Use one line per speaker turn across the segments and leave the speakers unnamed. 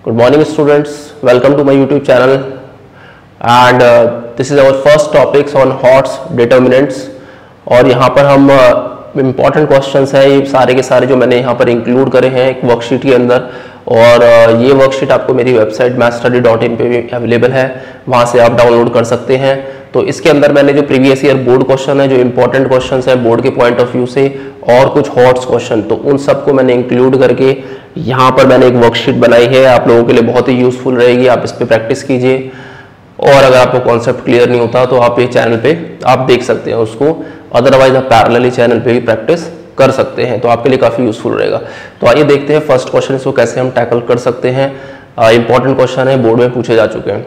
Good morning students, welcome to my YouTube channel and this is our first topics on HOTS determinants। और यहाँ पर हम important questions है ये सारे के सारे जो मैंने यहाँ पर इंक्लूड करे हैं एक वर्कशीट के अंदर। और ये वर्कशीट आपको मेरी वेबसाइट mathstudy.in पे भी अवेलेबल है, वहाँ से आप डाउनलोड कर सकते हैं। तो इसके अंदर मैंने जो प्रीवियस ईयर बोर्ड क्वेश्चन है, जो इंपॉर्टेंट क्वेश्चंस है बोर्ड के पॉइंट ऑफ व्यू से, और कुछ हॉट्स क्वेश्चन, तो उन सबको मैंने इंक्लूड करके यहाँ पर मैंने एक वर्कशीट बनाई है। आप लोगों के लिए बहुत ही यूजफुल रहेगी, आप इस पर प्रैक्टिस कीजिए। और अगर आपको कॉन्सेप्ट क्लियर नहीं होता तो आप ये चैनल पे आप देख सकते हैं उसको, अदरवाइज आप पैरेलली चैनल पे भी प्रैक्टिस कर सकते हैं, तो आपके लिए काफ़ी यूजफुल रहेगा। तो आइए देखते हैं फर्स्ट क्वेश्चन, इसको कैसे हम टैकल कर सकते हैं। इंपॉर्टेंट क्वेश्चन है, बोर्ड में पूछे जा चुके हैं।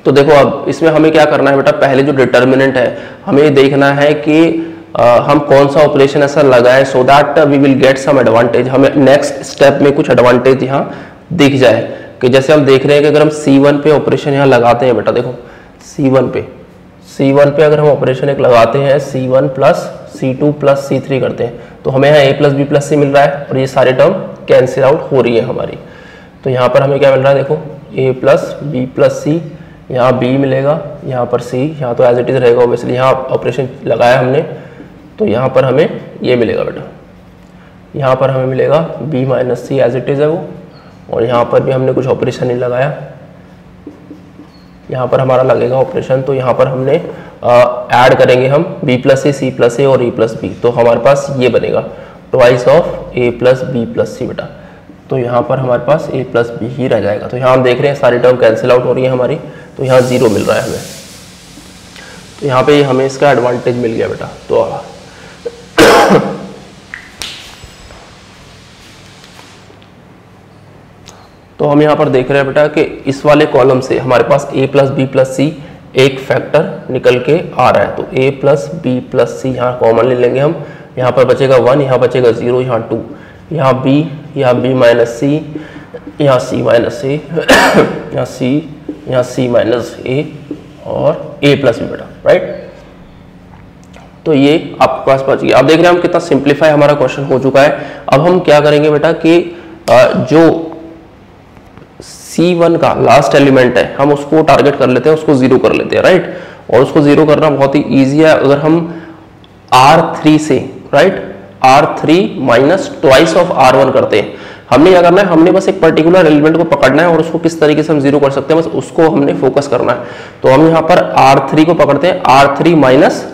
तो देखो अब इसमें हमें क्या करना है बेटा, पहले जो डिटर्मिनेंट है हमें देखना है कि हम कौन सा ऑपरेशन ऐसा लगाएं so that we will get some advantage, हमें नेक्स्ट स्टेप में कुछ एडवांटेज यहाँ दिख जाए। कि जैसे हम देख रहे हैं कि अगर हम C1 पे ऑपरेशन यहाँ लगाते हैं बेटा, देखो C1 पे अगर हम ऑपरेशन एक लगाते हैं, C1 plus C2 plus C3 करते हैं, तो हमें यहाँ A plus B plus C मिल रहा है और ये सारे टर्म कैंसिल आउट हो रही है हमारी। तो यहाँ पर हमें क्या मिल रहा है, देखो A plus B plus C, यहाँ B मिलेगा, यहाँ पर C, यहाँ तो एज इट इज रहेगा ऑब्वियसली, यहाँ ऑपरेशन लगाया हमने तो यहाँ पर हमें ये मिलेगा बेटा, यहाँ पर हमें मिलेगा B minus C as it is है वो, और यहाँ पर भी हमने कुछ ऑपरेशन नहीं लगाया, यहाँ पर हमारा लगेगा ऑपरेशन। तो यहाँ पर हमने ऐड करेंगे हम B plus C, C plus A और E प्लस B, तो हमारे पास ये बनेगा twice of A plus B plus C बेटा। तो यहाँ पर हमारे पास A प्लस B ही रह जाएगा। तो यहाँ हम देख रहे हैं सारी टर्म कैंसिल आउट हो रही है हमारी, तो यहाँ 0 मिल रहा है हमें। तो यहाँ पे हमें इसका एडवांटेज मिल गया बेटा। तो हम यहाँ पर देख रहे हैं बेटा कि इस वाले कॉलम से हमारे पास A plus B plus C एक फैक्टर निकल के आ रहा है, तो A plus B plus C यहाँ कॉमन ले लेंगे हम, यहाँ पर बचेगा 1, यहाँ बचेगा 0, यहाँ 2, यहाँ B, यहाँ B माइनस C, यहाँ C माइनस A, यहाँ C माइनस A और A प्लस B बेटा, राइट। तो ये आपके पास बच गया। अब देख रहे हैं हम कितना सिंप्लीफाई हमारा क्वेश्चन हो चुका है। अब हम क्या करेंगे बेटा कि जो C1 का लास्ट एलिमेंट है हम उसको टारगेट कर लेते हैं, उसको 0 कर लेते हैं, राइट। और उसको 0 करना बहुत ही ईजी है। अगर हम R3 से, right, R3 minus twice of R1 करते हैं, हमने क्या करना है, हमने बस एक पर्टिकुलर एलिमेंट को पकड़ना है और उसको किस तरीके से हम 0 कर सकते हैं, बस उसको हमने फोकस करना है। तो हम यहाँ पर R3 को पकड़ते हैं, R3 माइनस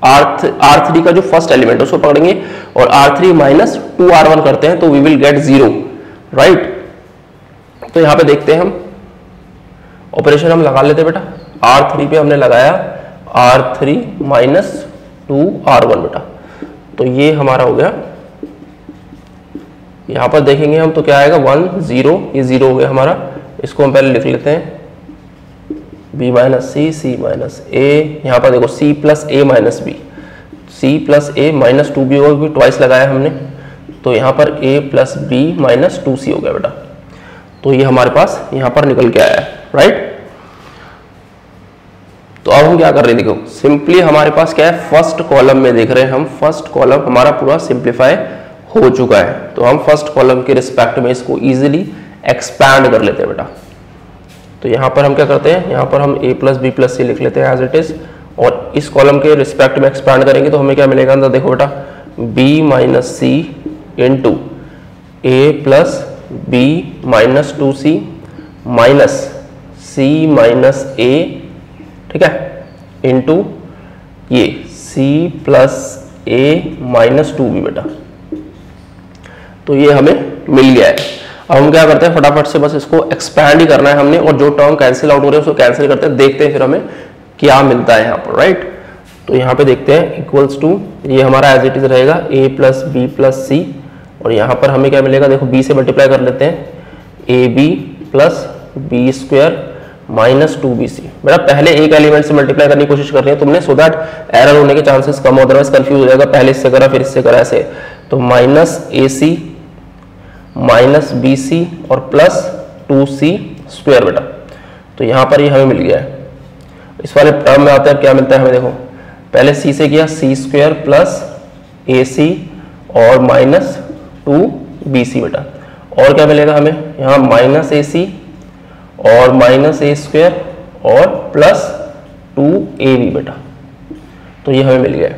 R3 का जो फर्स्ट एलिमेंट है उसको पकड़ेंगे और R3 माइनस 2R1 करते हैं, तो वी विल गेट 0, राइट। तो यहाँ पे देखते हैं हम ऑपरेशन हम लगा लेते हैं बेटा। R3 पे हमने लगाया R3 माइनस 2R1 बेटा, तो ये हमारा हो गया। यहाँ पर देखेंगे हम तो क्या आएगा 1 0, ये 0 हो गया हमारा। इसको हम पहले लिख लेते हैं B minus C, C minus A, यहाँ पर देखो C plus A minus B, C plus A minus 2B होगा क्योंकि ट्वाइस लगाया हमने, तो यहाँ पर A plus B minus 2C हो गया बेटा। तो ये हमारे पास यहाँ पर निकल के आया है, राइट। तो अब हम क्या कर रहे हैं, देखो सिंपली हमारे पास क्या है, फर्स्ट कॉलम में देख रहे हैं हम, फर्स्ट कॉलम हमारा पूरा सिंप्लीफाई हो चुका है। तो हम फर्स्ट कॉलम के रिस्पेक्ट में इसको इजीली एक्सपैंड कर लेते हैं बेटा। तो यहाँ पर हम क्या करते हैं, यहाँ पर हम A plus B plus C लिख लेते हैं एज इट इज, और इस कॉलम के रिस्पेक्ट में एक्सपैंड करेंगे तो हमें क्या मिलेगा अंदर, देखो बेटा B minus C into A plus B minus 2C minus C minus A, ठीक है, इंटू ये C plus A minus 2B बेटा। तो ये हमें मिल गया है। अब हम क्या करते हैं, फटाफट से बस इसको एक्सपैंड ही करना है हमने, और जो टर्म कैंसिल आउट हो रहे हैं उसको कैंसिल करते हैं, देखते हैं फिर हमें क्या मिलता है यहाँ पर, राइट। तो यहाँ पे देखते हैं इक्वल्स टू, ये हमारा एज इट इज रहेगा A plus B plus C, और यहाँ पर हमें क्या मिलेगा, देखो B से मल्टीप्लाई कर लेते हैं, AB plus B square minus 2BC। बेटा पहले एक एलिमेंट से मल्टीप्लाई करने की कोशिश कर रहे हैं तुमने, सो दैट एरर होने के चांसेस कम, अदरवाइज कंफ्यूज हो जाएगा, पहले इससे करा फिर इससे करा ऐसे। तो माइनस AC माइनस BC और प्लस 2C स्क्वायर बेटा। तो यहाँ पर ये हमें मिल गया है। इस वाले टर्म में आते हैं क्या मिलता है हमें, देखो पहले C से किया C स्क्वायर प्लस AC और माइनस 2BC बेटा। और क्या मिलेगा हमें यहाँ माइनस ए सी और माइनस ए स्क्वायर और प्लस 2ab बेटा। तो ये हमें मिल गया।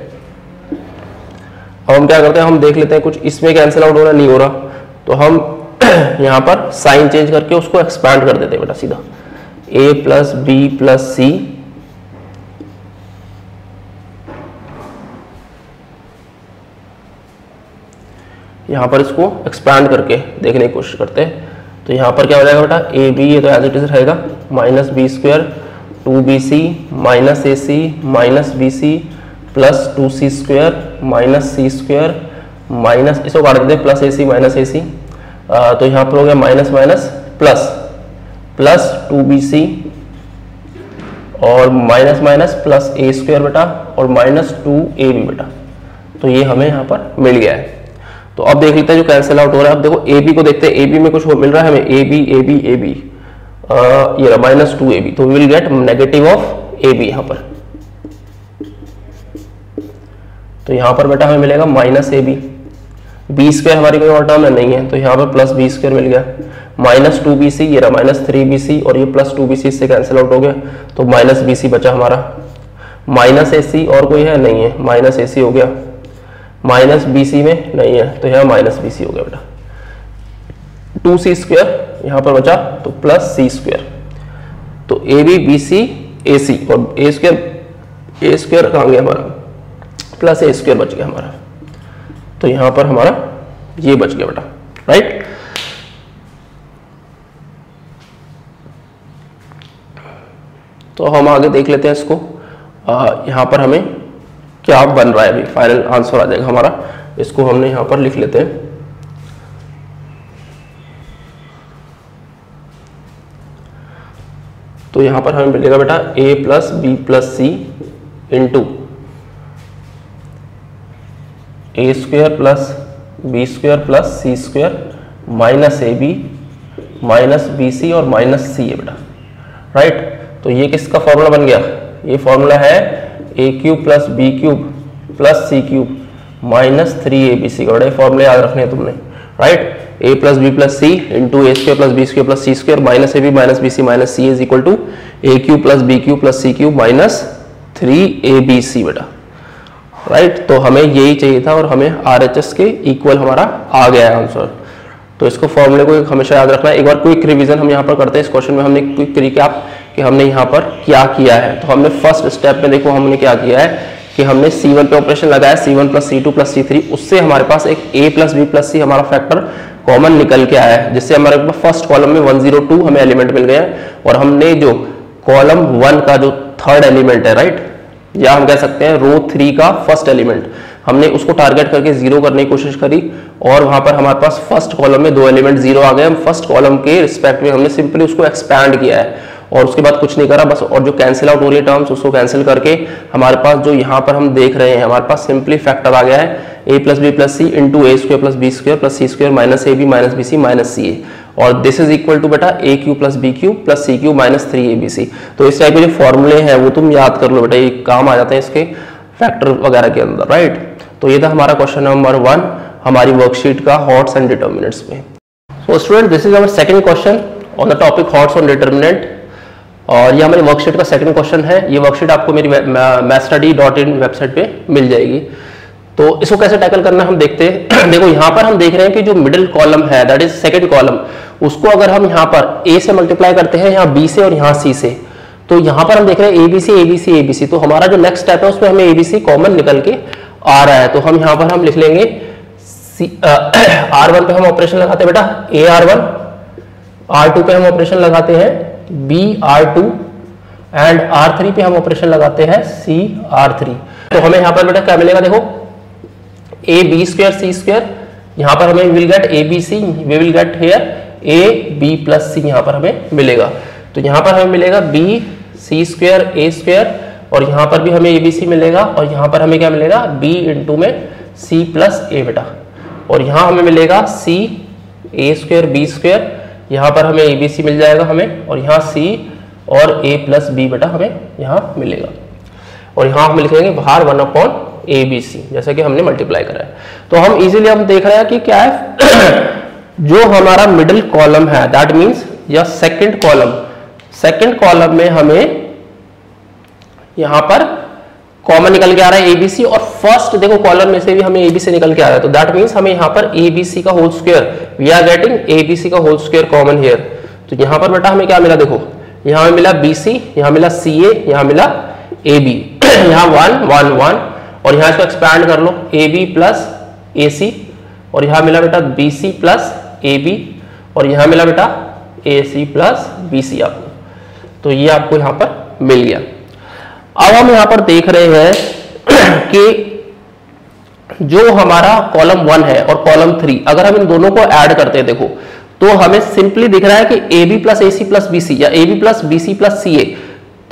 अब हम क्या करते हैं, हम देख लेते हैं कुछ इसमें कैंसिल आउट हो रहा नहीं हो रहा, तो हम यहाँ पर साइन चेंज करके उसको एक्सपैंड कर देते हैं बेटा सीधा, a प्लस बी प्लस सी यहाँ पर इसको एक्सपैंड करके देखने की कोशिश करते हैं। तो यहाँ पर क्या हो जाएगा बेटा, ए बी ये तो एज इट इज रहेगा, minus B square 2bc minus A C minus B C plus 2c square minus C square minus, इसको काट देते हैं, plus A C minus A सी, तो यहाँ पर हो गया minus minus plus plus 2bc और माइनस माइनस प्लस ए स्क्वायर बेटा और माइनस 2ab बेटा। तो ये हमें यहाँ पर मिल गया है। तो अब देख लेते हैं जो कैंसिल आउट हो रहा है। अब देखो ए बी को देखते हैं, ए बी में कुछ मिल रहा है हमें, A B A B A B, ये रहा माइनस 2ab, तो we will get negative of A B यहाँ पर। तो यहाँ पर बेटा हमें मिलेगा minus A B, B square हमारी कोई और टर्म नहीं है, तो यहाँ पर प्लस बी स्क्वायर मिल गया, माइनस 2bc ये रहा माइनस 3bc और ये प्लस 2bc इससे कैंसिल आउट हो गया, तो माइनस bc बचा हमारा, माइनस ac और कोई है नहीं है, माइनस ac हो गया, माइनस bc में नहीं है तो यहाँ माइनस bc हो गया बेटा, 2c स्क्वायर यहाँ पर बचा तो प्लस c स्क्वायर, तो ab bc ac और a स्क्वायर कहाँ गया हमारा, प्लस a स्क्वायर बच गया हमारा। तो यहाँ पर हमारा ये बच गया बेटा, राइट। तो हम आगे देख लेते हैं इसको, यहाँ पर हमें क्या बन रहा है, अभी फाइनल आंसर आ जाएगा हमारा, इसको हमने यहाँ पर लिख लेते हैं। तो यहाँ पर हमें मिलेगा बेटा a plus B plus C into A square plus B square plus C square minus A B minus B C और माइनस सी है बेटा, राइट। तो ये किसका फॉर्मूला बन गया, ये फॉर्मूला है A cube plus B cube plus C cube minus 3abc का, बड़े फॉर्मूले याद रखने हैं तुमने, right. A plus B plus C into A square plus B square plus C square minus A B minus B C minus C is equal to A cube plus B cube plus C cube minus 3abc बेटा, right. तो हमें यही चाहिए था और हमें RHS के equal हमारा आ गया है आंसर। तो इसको फॉर्मूले को हमेशा याद रखना है। एक बार क्विक रिवीजन हम यहाँ पर करते हैं, इस क्वेश्चन में हमने क्विक रिकैप कि हमने यहाँ पर क्या किया है। तो हमने फर्स्ट स्टेप में देखो हमने क्या किया है कि हमने C1 पे ऑपरेशन लगाया, C1 plus C2 plus C3, उससे हमारे पास एक A plus B plus C हमारा फैक्टर कॉमन निकल के आया है, जिससे हमारे पास फर्स्ट कॉलम में 102 हमें एलिमेंट मिल गया और हमने जो कॉलम 1 का जो थर्ड एलिमेंट है, राइट, या हम कह सकते हैं रो 3 का फर्स्ट एलिमेंट, हमने उसको टारगेट करके जीरो करने की कोशिश करी और वहां पर हमारे पास फर्स्ट कॉलम में 2 एलिमेंट जीरो आ गए। हम फर्स्ट कॉलम के रिस्पेक्ट में हमने सिंपली उसको एक्सपैंड किया है और उसके बाद कुछ नहीं करा बस, और जो कैंसिल आउट हो रही टर्म्स उसको कैंसिल करके हमारे पास जो यहाँ पर हम देख रहे हैं हमारे पास सिंपली फैक्टर आ गया है a plus B plus C into A square plus B square plus C square minus A B minus B C minus C A, और दिस इज इक्वल टू बेटा A cube plus B cube plus C cube minus 3abc। तो इस type के जो फॉर्मूले हैं वो तुम याद कर लो बेटा, ये काम आ जाते हैं इसके फैक्टर वगैरह के अंदर, राइट। तो ये था हमारा क्वेश्चन नंबर 1 हमारी वर्कशीट का हॉट्स एंड डिटर्मिनेंट्स में। So student this is our second question on the topic HOTS and determinant, और ये हमारी वर्कशीट का सेकंड क्वेश्चन है। ये वर्कशीट आपको मेरी mathstudy.in वेबसाइट पे मिल जाएगी। तो इसको कैसे टैकल करना हम देखते हैं। देखो यहाँ पर हम देख रहे हैं कि जो मिडिल कॉलम है दैट इज सेकंड कॉलम, उसको अगर हम यहाँ पर a से मल्टीप्लाई करते हैं, यहाँ b से और यहाँ c से, तो यहाँ पर हम देख रहे हैं abc abc abc, तो हमारा जो नेक्स्ट स्टेप है उसमें हमें abc कॉमन निकल के आ रहा है। तो हम यहाँ पर हम लिख लेंगे R1 पे हम ऑपरेशन लगाते हैं बेटा AR1, R2 पे हम ऑपरेशन लगाते हैं BR2 एंड R3 पे हम ऑपरेशन लगाते हैं CR3। तो हमें यहाँ पर बेटा क्या मिलेगा, देखो a b square c square, यहाँ पर हमें will get abc, we will get here a b plus c यहाँ पर हमें मिलेगा। तो यहाँ पर हमें मिलेगा b c square a square और यहाँ पर भी हमें abc मिलेगा और यहाँ पर हमें क्या मिलेगा b इंटू में c प्लस a बेटा, और यहाँ हमें मिलेगा c a square b square, यहाँ पर हमें abc मिल जाएगा हमें, और यहाँ c और a प्लस b बेटा हमें यहाँ मिलेगा, और यहाँ हम लिखेंगे बाहर 1/abc जैसा कि हमने मल्टीप्लाई करा है। तो हम इजीली हम देख रहे हैं कि क्या है जो हमारा मिडिल कॉलम है, दैट मीन्स या सेकंड कॉलम में हमें यहां पर कॉमन निकल के आ रहा है एबीसी, और फर्स्ट देखो कॉलम में से भी हमें एबीसी निकल के आ रहा है, तो दैट मीन्स हमें यहां पर एबीसी का whole square, we are getting ABC का होल स्क्वायर कॉमन हियर। तो यहां पर बेटा हमें क्या मिला, देखो यहां मिला बीसी, यहां मिला सीए, यहां मिला एबी, यहां 1 1 1, और यहां इसको एक्सपैंड कर लो AB प्लस AC, और यहां मिला बेटा BC प्लस AB, और यहां मिला बेटा AC प्लस BC आपको। तो ये आपको यहां पर मिल गया। अब हम यहां पर देख रहे हैं कि जो हमारा कॉलम 1 है और कॉलम 3, अगर हम इन दोनों को ऐड करते हैं देखो, तो हमें सिंपली दिख रहा है कि AB plus AC plus BC या AB plus BC plus CA,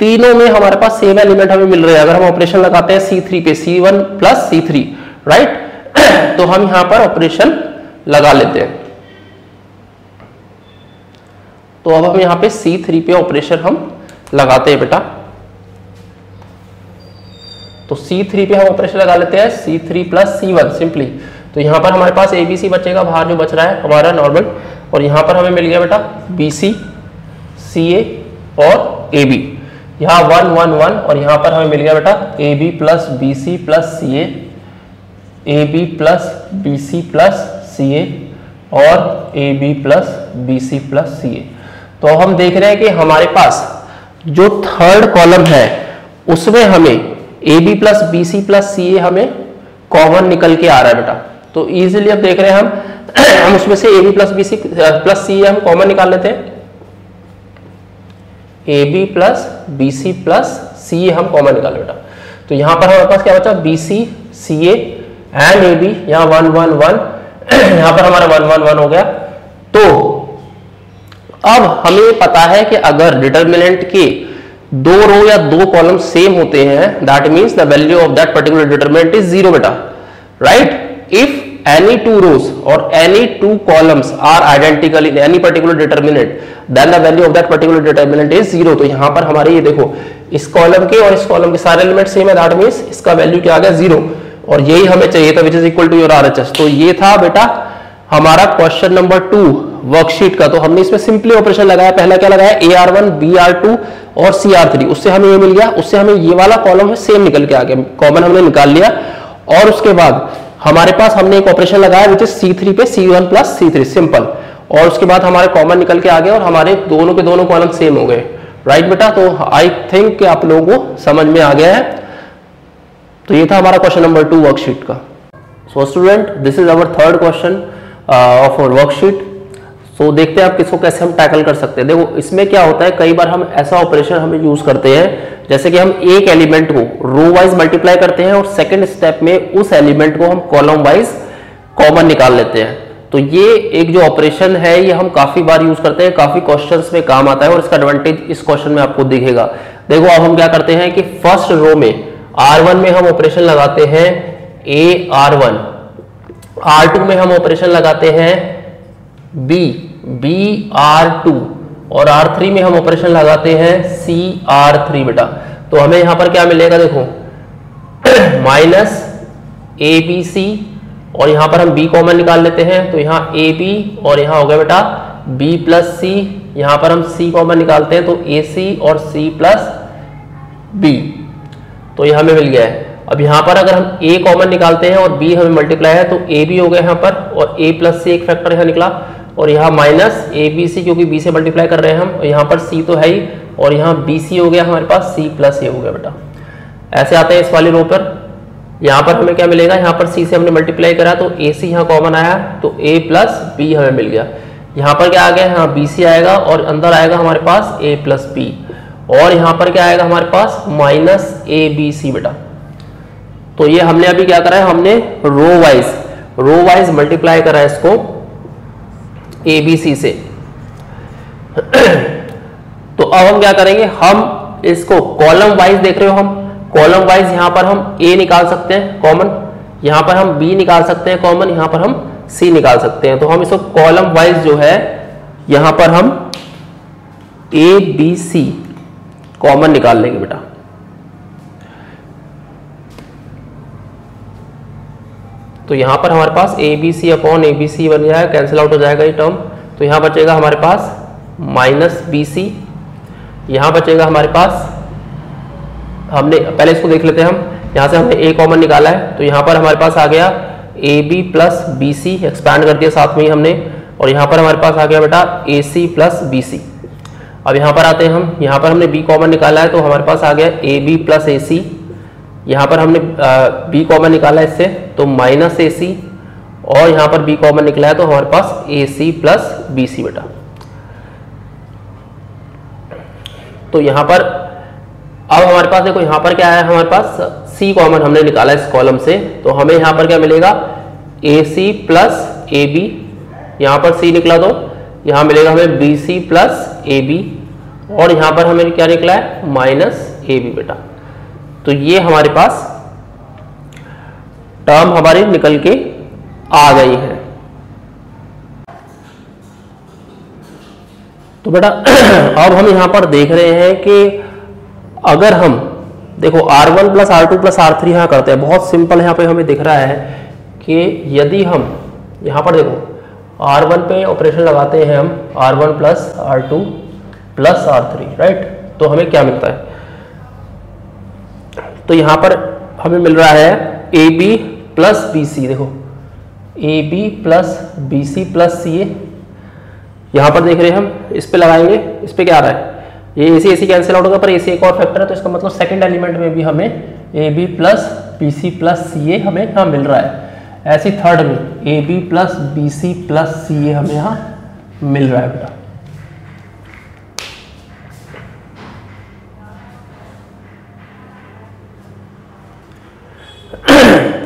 तीनों में हमारे पास सेम एलिमेंट हमें मिल रहे हैं। अगर हम ऑपरेशन लगाते हैं C3 पे, C1 प्लस C3, राइट, तो हम यहां पर ऑपरेशन लगा लेते हैं। तो अब हम यहां पे C3 पे ऑपरेशन हम लगाते हैं बेटा, तो C3 पे हम ऑपरेशन लगा लेते हैं, C3 प्लस C1 सिंपली। तो यहां पर हमारे पास ABC बचेगा, बाहर जो बच रहा है हमारा नॉर्मल, और यहां पर हमें मिल गया बेटा BC, CA और AB, यहां 1 1 1, और यहां पर हमें मिल गया बेटा AB plus BC plus CA, AB plus BC plus CA और AB plus BC plus CA। तो हम देख रहे हैं कि हमारे पास जो थर्ड कॉलम है उसमें हमें AB plus BC plus CA हमें कॉमन निकल के आ रहा है बेटा। तो इजीली अब देख रहे हैं हम उसमें से AB plus BC plus CA हम कॉमन निकाल लेते हैं, AB plus BC plus CA हम कॉमन निकाल बेटा। तो यहां पर हमारे पास क्या बचा, BC CA एंड AB, यहां 1 1 1, यहां पर हमारा 1 1 1 हो गया। तो अब हमें पता है कि अगर डिटर्मिनेंट के दो रो या दो कॉलम सेम होते हैं, that means the value of that particular determinant is 0 बेटा, right. If any two rows or any two columns are identical in any particular determinant, then the value of that particular determinant is 0। तो यहां पर हमारे ये देखो इस column के और इस कॉलम के सारे एलिमेंट सेम है, दैट मींस इसका वैल्यू क्या आ गया 0, और यही हमें चाहिए था, which is equal to your RHS। तो ये था बेटा हमारा क्वेश्चन नंबर 2 वर्कशीट का। तो हमने इसमें सिंपली ऑपरेशन लगाया, पहला क्या लगाया AR1 BR2 और CR3, उससे हमें ये मिल गया, उससे हमें ये वाला कॉलम है सेम निकल के आ गया, कॉमन हमने निकाल लिया। और उसके बाद हमारे पास हमने एक ऑपरेशन लगाया विच इज C3 पे C1 प्लस C3 सिंपल, और उसके बाद हमारे कॉमन निकल के आ गया और हमारे दोनों के दोनों कॉलम सेम हो गए, राइट बेटा। तो आई थिंक कि आप लोगों को समझ में आ गया है। तो ये था हमारा क्वेश्चन नंबर 2 वर्कशीट का। So student, this is our third question of our worksheet. So देखते हैं आप किसको कैसे हम टैकल कर सकते हैं। देखो इसमें क्या होता है, कई बार हम ऐसा ऑपरेशन हमें यूज करते हैं जैसे कि हम एक एलिमेंट को रो वाइज मल्टीप्लाई करते हैं और सेकंड स्टेप में उस एलिमेंट को हम कॉलम वाइज कॉमन निकाल लेते हैं। तो ये एक जो ऑपरेशन है ये हम काफी बार यूज करते हैं, काफी क्वेश्चंस में काम आता है, और इसका एडवांटेज इस क्वेश्चन में आपको दिखेगा। देखो अब हम क्या करते हैं कि फर्स्ट रो में R1 में हम ऑपरेशन लगाते हैं AR1, R2 में हम ऑपरेशन लगाते हैं BR2, और R3 में हम ऑपरेशन लगाते हैं CR3 बेटा। तो हमें यहां पर क्या मिलेगा, देखो माइनस ABC, और यहां पर हम B कॉमन निकाल लेते हैं, तो यहां AB और यहां हो गया बेटा B प्लस C, यहां पर हम C कॉमन निकालते हैं तो AC और C प्लस B, तो यह हमें मिल गया है। अब यहां पर अगर हम A कॉमन निकालते हैं और B हमें मल्टीप्लाई है तो AB हो गया यहां पर, और A प्लस C एक फैक्टर यहां निकला, और यहाँ माइनस ABC क्योंकि B से मल्टीप्लाई कर रहे हैं हम, और यहाँ पर C तो है ही, और यहाँ BC हो गया हमारे पास, C प्लस A हो गया बेटा। ऐसे आते हैं इस वाली रो पर, यहाँ पर हमें क्या मिलेगा, यहाँ पर C से हमने मल्टीप्लाई करा तो AC यहाँ कॉमन आया तो A प्लस B हमें मिल गया। यहाँ पर क्या आ गया, यहाँ BC आएगा और अंदर आएगा हमारे पास A प्लस B, और यहाँ पर क्या आएगा हमारे पास माइनस ABC बेटा। तो ये हमने अभी क्या करा है, हमने रो वाइज मल्टीप्लाई करा है इसको ABC से। तो अब हम क्या करेंगे, हम इसको कॉलम वाइज देख रहे हो, हम कॉलम वाइज यहां पर हम A निकाल सकते हैं कॉमन, यहां पर हम B निकाल सकते हैं कॉमन, यहां पर हम C निकाल सकते हैं। तो हम इसको कॉलम वाइज जो है यहां पर हम ABC कॉमन निकाल लेंगे बेटा। तो तो यहाँ पर हमारे पास A B C upon A B C बन जाएगा, कैंसिल आउट हो जाएगा ये टर्म। तो यहाँ बचेगा हमारे पास माइनस बी सी, यहाँ बचेगा हमारे पास, हमने पहले इसको देख लेते हैं हम, यहाँ से हमने ए कॉमन निकाला है, तो यहाँ पर हमारे पास आ गया A B plus B C, expand कर दिया साथ में ही हमने, और यहाँ पर हमारे पास आ गया बेटा ए सी प्लस बी सी। अब यहाँ पर आते हैं हम, यहाँ पर हमने बी कॉमन निकाला है, तो हमारे पास आ गया A B plus A C, यहाँ पर हमने बी कॉमन निकाला है इससे, तो माइनस ए सी, और यहाँ पर बी कॉमन निकला है तो हमारे पास ए सी प्लस बी सी बेटा। तो यहाँ पर अब हमारे पास देखो, यहाँ पर क्या है, हमारे पास सी कॉमन हमने निकाला इस कॉलम से, तो हमें यहाँ पर क्या मिलेगा, ए सी प्लस ए बी, यहाँ पर सी निकला तो यहाँ मिलेगा हमें B C plus A B, और यहाँ पर हमें क्या निकला है, माइनस ए बी बेटा। तो ये हमारे पास टर्म हमारी निकल के आ गई है। तो बेटा अब हम यहाँ पर देख रहे हैं कि अगर हम देखो R1 plus R2 plus R3 यहाँ करते हैं, बहुत सिंपल यहाँ पे हमें दिख रहा है कि यदि हम यहाँ पर देखो R1 पे ऑपरेशन लगाते हैं हम, R1 plus R2 plus R3, right, तो हमें क्या मिलता है, तो यहाँ पर हमें मिल रहा है A B plus B C, देखो A B plus B C plus C A, यहाँ पर देख रहे हैं हम, इस पे लगाएंगे, इस पे क्या आ रहा है, ये ए सी कैंसिल आउट होगा, पर ए सी एक और फैक्टर है, तो इसका मतलब सेकंड एलिमेंट में भी हमें A B plus B C plus C A हमें यहाँ मिल रहा है। ऐसे थर्ड में A B plus B C plus C A हमें यहाँ मिल रहा है बेटा।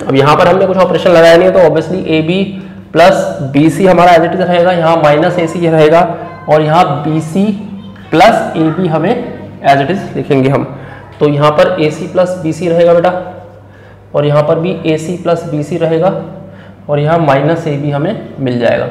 अब यहाँ पर हमने कुछ ऑपरेशन लगाया नहीं है, तो obviously A B plus B C हमारा एज इट इज रहेगा, यहाँ माइनस ए सी रहेगा, और यहाँ B C plus A B हमें एज इट इज लिखेंगे हम। तो यहाँ पर ए सी प्लस बी सी रहेगा बेटा, और यहाँ पर भी ए सी प्लस बी सी रहेगा, और यहाँ माइनस ए बी हमें मिल जाएगा।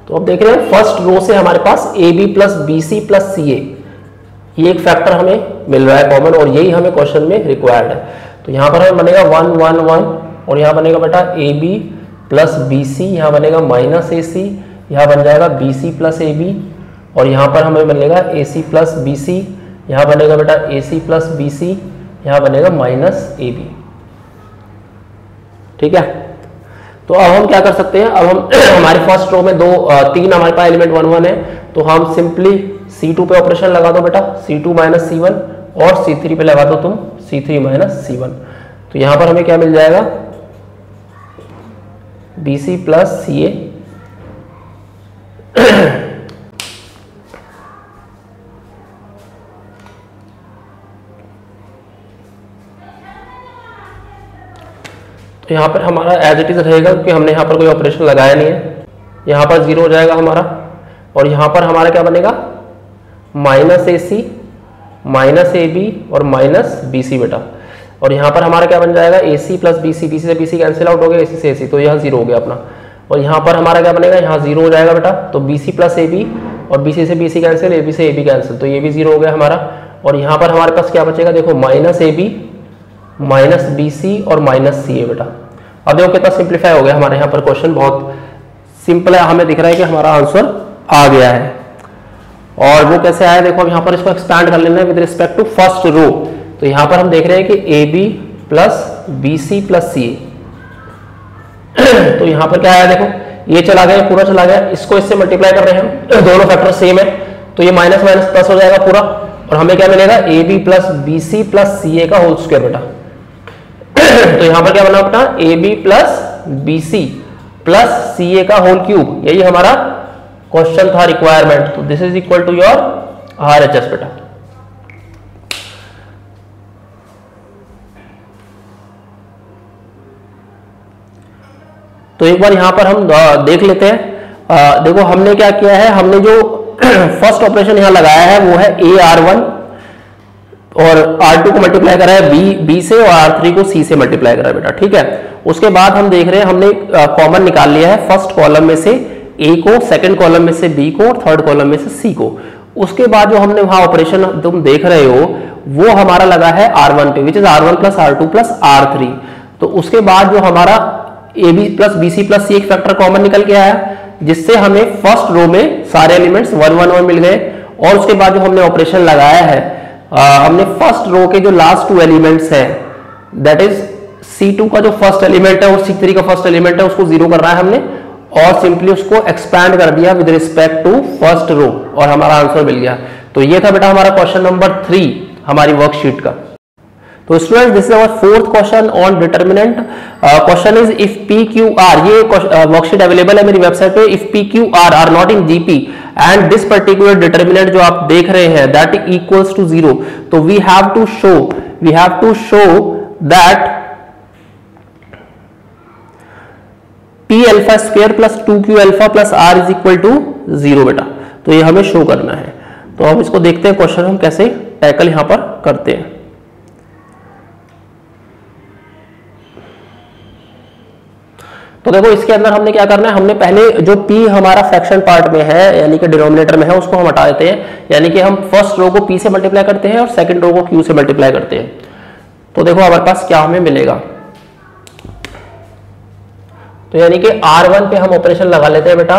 तो अब देख रहे हैं फर्स्ट रो से हमारे पास A B plus B C plus C A, ये एक फैक्टर हमें मिल रहा है कॉमन, और यही हमें क्वेश्चन में रिक्वायर्ड है। तो यहाँ पर हमें बनेगा 1 1 1, और यहाँ बनेगा बेटा A B plus B C, यहाँ बनेगा माइनस ए सी, यहाँ बन जाएगा B C plus A B, और यहाँ पर हमें बनेगा ए सी प्लस बी सी, यहाँ बनेगा बेटा ए सी प्लस बी सी, यहाँ बनेगा माइनस ए बी। ठीक है, तो अब हम क्या कर सकते हैं, अब हम हमारे फर्स्ट रो में तीन हमारे पास एलिमेंट 1 1 है, तो हम सिंपली C2 पे ऑपरेशन लगा दो बेटा, C2 माइनस C1, और C3 पे लगा दो तुम C3 माइनस C1। तो यहाँ पर हमें क्या मिल जाएगा, BC प्लस CA तो यहाँ पर हमारा एज इट इज रहेगा, क्योंकि हमने यहाँ पर कोई ऑपरेशन लगाया नहीं है, यहाँ पर 0 हो जाएगा हमारा, और यहाँ पर हमारा क्या बनेगा, minus A C minus A B और माइनस बी सी बेटा, और यहाँ पर हमारा क्या बन जाएगा, A C plus B C, B C से बी सी कैंसिल आउट हो गया, ए सी से ए सी, तो यहाँ 0 हो गया अपना, और यहाँ पर हमारा क्या बनेगा, यहाँ 0 हो जाएगा बेटा, तो B C plus A B, और बी सी से B C cancel, A B से ए बी कैंसिल, तो ये भी 0 हो गया हमारा, और यहाँ पर हमारे पास क्या बचेगा, देखो minus A B minus B C और माइनस सी ए बेटा। अब देखो कितना सिंप्लीफाई हो गया हमारे यहाँ पर क्वेश्चन, बहुत सिंपल है, हमें दिख रहा है कि हमारा आंसर आ गया है। और वो कैसे आया, देखो अब यहाँ पर इसको एक्सपैंड कर लेना है with respect to first row. तो यहाँ पर हम देख रहे हैं कि A B plus B C plus C A, तो यहाँ पर क्या आया, देखो ये चला गया, पूरा चला गया, इसको इससे मल्टीप्लाई कर रहे हैं हम, दोनों फैक्टर सेम है, तो ये माइनस माइनस प्लस हो जाएगा पूरा, और हमें क्या मिलेगा, A B plus B C plus C A का होल स्क्वायर बेटा। तो यहाँ पर क्या बना अपना, A B plus B C plus C A का होल क्यूब, यही हमारा क्वेश्चन था रिक्वायरमेंट, तो this is equal to your RHS बेटा। तो एक बार यहां पर हम देख लेते हैं। देखो हमने क्या किया है, हमने जो फर्स्ट ऑपरेशन यहां लगाया है वो है AR1 और R2 को मल्टीप्लाई करा है B से और R3 को C से मल्टीप्लाई करा है बेटा, ठीक है। उसके बाद हम देख रहे हैं हमने कॉमन निकाल लिया है फर्स्ट कॉलम में से A को, सेकंड कॉलम में से B को और थर्ड कॉलम में से C को। उसके बाद जो हमने वहां ऑपरेशन तुम देख रहे हो वो हमारा लगा है R1 पे, which is R1 plus R2 plus R3। तो उसके बाद जो हमारा AB plus BC plus C एक फैक्टर कॉमन निकल के आया, जिससे हमें फर्स्ट रो में सारे एलिमेंट्स 1 1 1 मिल गए। और उसके बाद जो हमने ऑपरेशन लगाया है, हमने फर्स्ट रो के जो लास्ट 2 एलिमेंट्स हैं, दैट इज C2 का जो फर्स्ट एलिमेंट है और C3 का फर्स्ट एलिमेंट है, उसको 0 करना है हमने और सिंपली उसको एक्सपैंड कर दिया with respect to first row और हमारा आंसर मिल गया। तो ये था बेटा हमारा क्वेश्चन नंबर 3 हमारी वर्कशीट का। तो students this is our fourth question on determinant. Question is if P Q R, ये वर्कशीट अवेलेबल है मेरी वेबसाइट पे, if P Q R not in GP and this particular determinant जो आप देख रहे हैं दैट इक्वल्स टू 0, तो we have to show that P alpha square plus 2q alpha plus r is equal to 0 बेटा। तो ये हमें शो करना है। तो हम इसको देखते हैं क्वेश्चन हम कैसे टैकल यहां पर करते हैं। तो देखो इसके अंदर हमने क्या करना है, हमने पहले जो p हमारा फ्रैक्शन पार्ट में है यानी कि डिनोमिनेटर में है उसको हम हटा देते हैं, यानी कि हम फर्स्ट रो को p से मल्टीप्लाई करते हैं और सेकंड रो को q से मल्टीप्लाई करते हैं। तो देखो हमारे पास क्या हमें मिलेगा, तो यानी कि R1 पे हम ऑपरेशन लगा लेते हैं बेटा